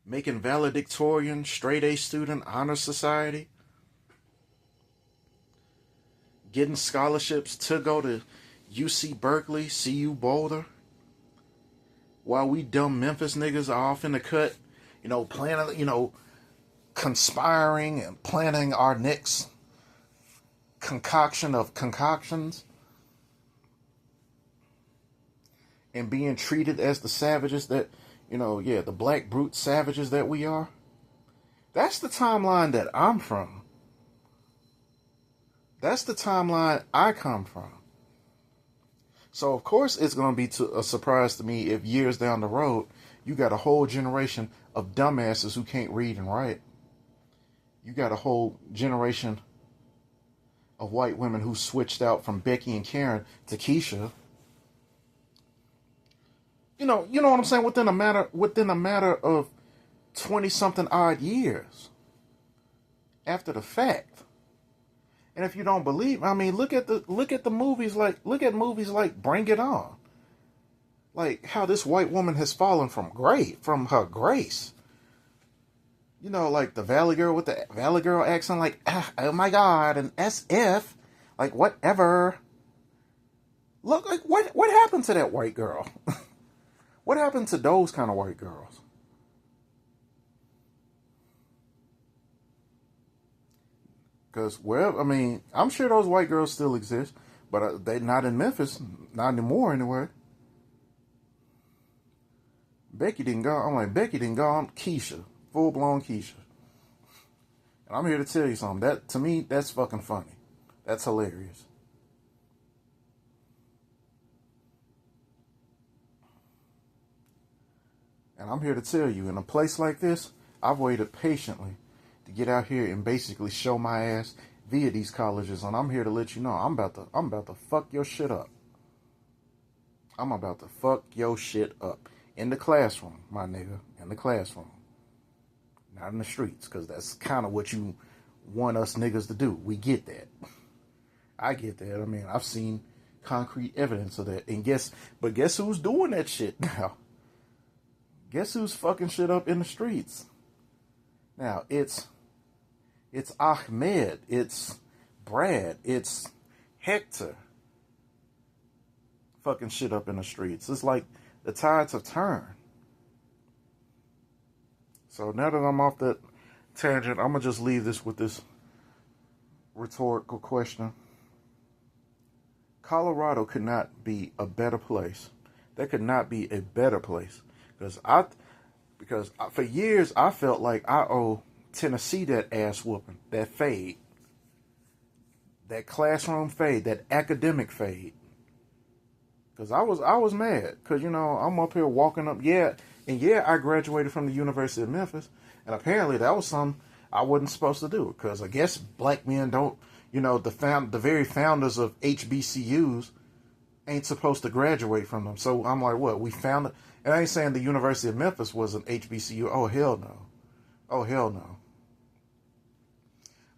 making valedictorian, straight A student, honor society, getting scholarships to go to UC Berkeley, CU Boulder, while we dumb Memphis niggas are off in the cut, planning, conspiring and planning our next concoction of concoctions, and being treated as the savages that, the black brute savages that we are. That's the timeline that I'm from. That's the timeline I come from. So, of course, it's going to be a surprise to me if years down the road, you got a whole generation of dumbasses who can't read and write. You got a whole generation of white women who switched out from Becky and Karen to Keisha. You know what I'm saying? Within a matter of 20-something odd years after the fact. And if you don't believe, look at movies like Bring It On. Like how this white woman has fallen from her grace. Like the Valley Girl with the Valley Girl accent, like, oh my God, and SF, like whatever. Look, like what happened to that white girl? What happened to those kind of white girls? Because I'm sure those white girls still exist, but they're not in Memphis, not anymore anyway. Becky didn't go. I'm like, Becky didn't go on Keisha, full blown Keisha. And I'm here to tell you something. That, to me, that's fucking funny. That's hilarious. And I'm here to tell you, in a place like this, I've waited patiently to get out here and basically show my ass via these colleges, and I'm here to let you know I'm about to fuck your shit up. I'm about to fuck your shit up in the classroom, my nigga, in the classroom, not in the streets, because that's kind of what you want us niggas to do. We get that. I get that. I've seen concrete evidence of that, and guess who's doing that shit now? Guess who's fucking shit up in the streets? Now, it's Ahmed, it's Brad, it's Hector, fucking shit up in the streets. It's like the tides have turned. So now that I'm off that tangent, I'm going to just leave this with this rhetorical question. Colorado could not be a better place. There could not be a better place. Because for years I felt like I owe Tennessee that ass whooping, that fade, that classroom fade, that academic fade. Because I was mad. Because, you know, I'm up here walking up. I graduated from the University of Memphis. And apparently that was something I wasn't supposed to do. Because I guess black men don't, you know, the very founders of HBCUs ain't supposed to graduate from them. So I'm like, what? We found it. And I ain't saying the University of Memphis was an HBCU. Oh, hell no. Oh, hell no.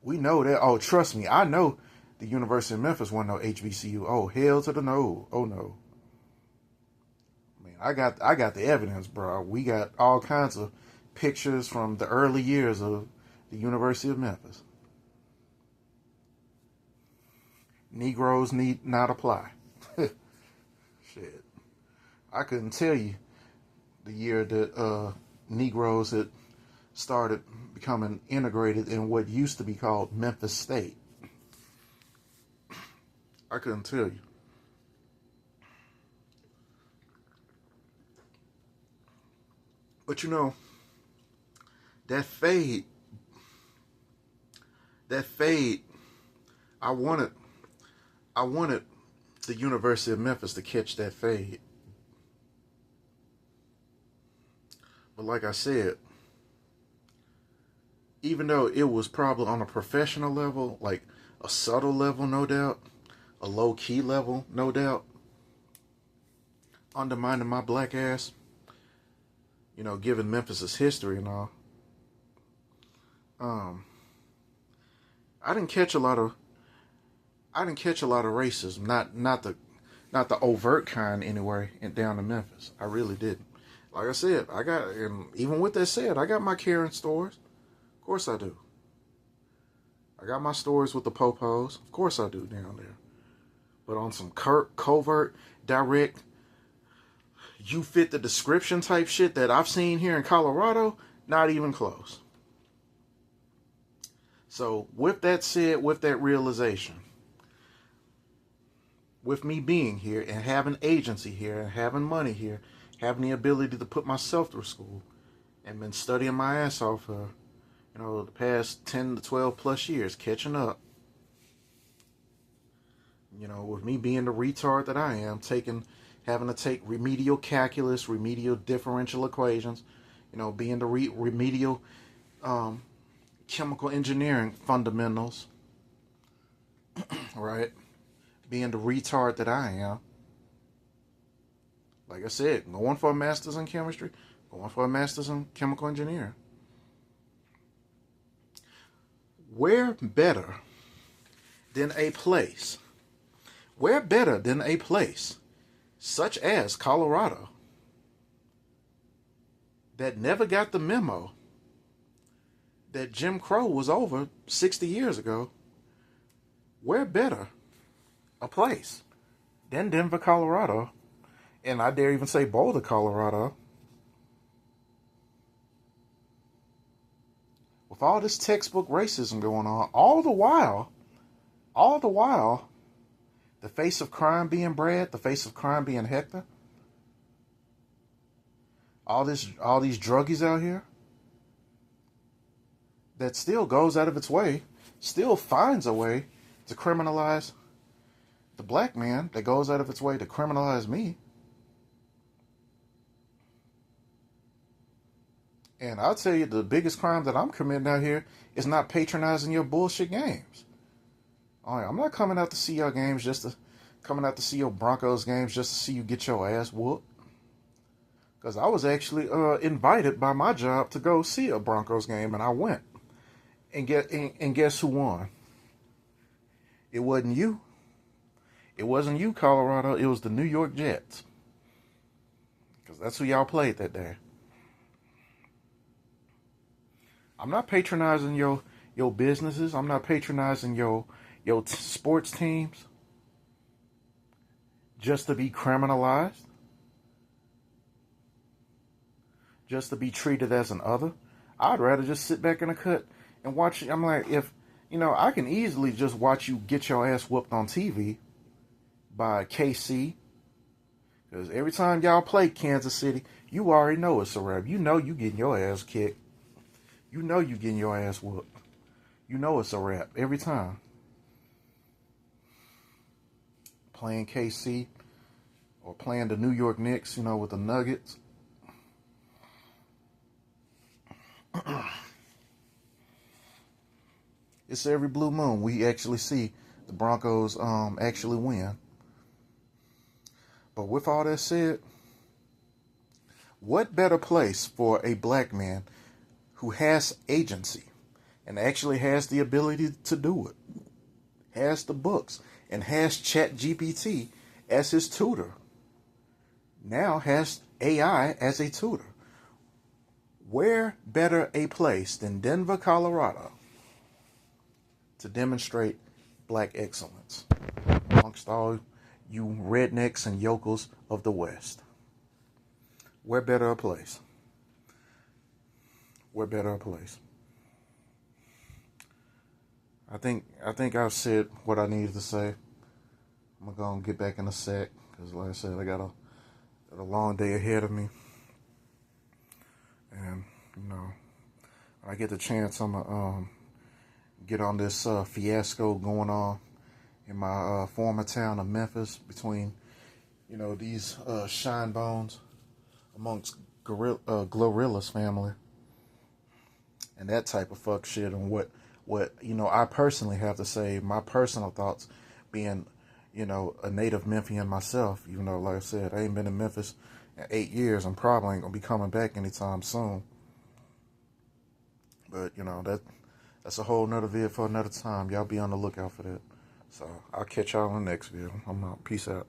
We know that. Oh, trust me. I know the University of Memphis wasn't no HBCU. Oh, hell to the no. Oh, no. Man, I got the evidence, bro. We got all kinds of pictures from the early years of the University of Memphis. Negroes need not apply. Shit. I couldn't tell you the year that Negroes had started becoming integrated in what used to be called Memphis State. I couldn't tell you. But you know, that fade, I wanted the University of Memphis to catch that fade. But like I said, even though it was probably on a professional level, like a subtle level, no doubt, a low-key level, no doubt, undermining my black ass, you know, given Memphis's history and all, I didn't catch a lot of racism, not the overt kind anyway, and down in Memphis. I really didn't. Like I said, and even with that said, I got my Karen stories. Of course I do. I got my stories with the popos. Of course I do down there. But on some covert, direct, you fit the description type shit that I've seen here in Colorado, not even close. So with that said, with that realization, with me being here and having agency here and having money here, having the ability to put myself through school and been studying my ass off for, you know, the past 10 to 12 plus years, catching up. You know, with me being the retard that I am, having to take remedial calculus, remedial differential equations, you know, being the remedial chemical engineering fundamentals, right? Being the retard that I am. Like I said, going for a master's in chemistry, going for a master's in chemical engineering. Where better than a place such as Colorado that never got the memo that Jim Crow was over 60 years ago? Where better a place than Denver, Colorado, and I dare even say Boulder, Colorado, with all this textbook racism going on, all the while, the face of crime being Brad, the face of crime being Hector, all these druggies out here that still goes out of its way, still finds a way to criminalize the black man, that goes out of its way to criminalize me. And I'll tell you, the biggest crime that I'm committing out here is not patronizing your bullshit games. I'm not coming out to see your games coming out to see your Broncos games just to see you get your ass whooped. Because I was actually invited by my job to go see a Broncos game, and I went. And guess who won? It wasn't you. It wasn't you, Colorado. It was the New York Jets. Because that's who y'all played that day. I'm not patronizing your businesses. I'm not patronizing your sports teams. just to be criminalized, just to be treated as an other. I'd rather just sit back in the cut and watch it. I'm like, if, I can easily just watch you get your ass whooped on TV by KC. Because every time y'all play Kansas City, you already know it's a wrap. You know you getting your ass kicked. You know you getting your ass whooped. You know it's a wrap every time. Playing KC or playing the New York Knicks, with the Nuggets. It's every blue moon we actually see the Broncos actually win. But with all that said, what better place for a black man who has agency and actually has the ability to do it, has the books, and has ChatGPT as his tutor, now has AI as a tutor? Where better a place than Denver, Colorado to demonstrate black excellence amongst all you rednecks and yokels of the West? Where better a place? Where better a place? I think I've said what I needed to say. I'm gonna get back in a sec because, like I said, I got a long day ahead of me, and when I get the chance, I'm gonna get on this fiasco going on in my former town of Memphis between these shine bones amongst Glorilla's family and that type of fuck shit, and what I personally have to say, my personal thoughts, being a native Memphian myself. Even though, like I said, I ain't been in Memphis in 8 years. I'm probably ain't gonna be coming back anytime soon. But that's a whole nother video for another time. Y'all be on the lookout for that. So I'll catch y'all on the next video. I'm out. Peace out.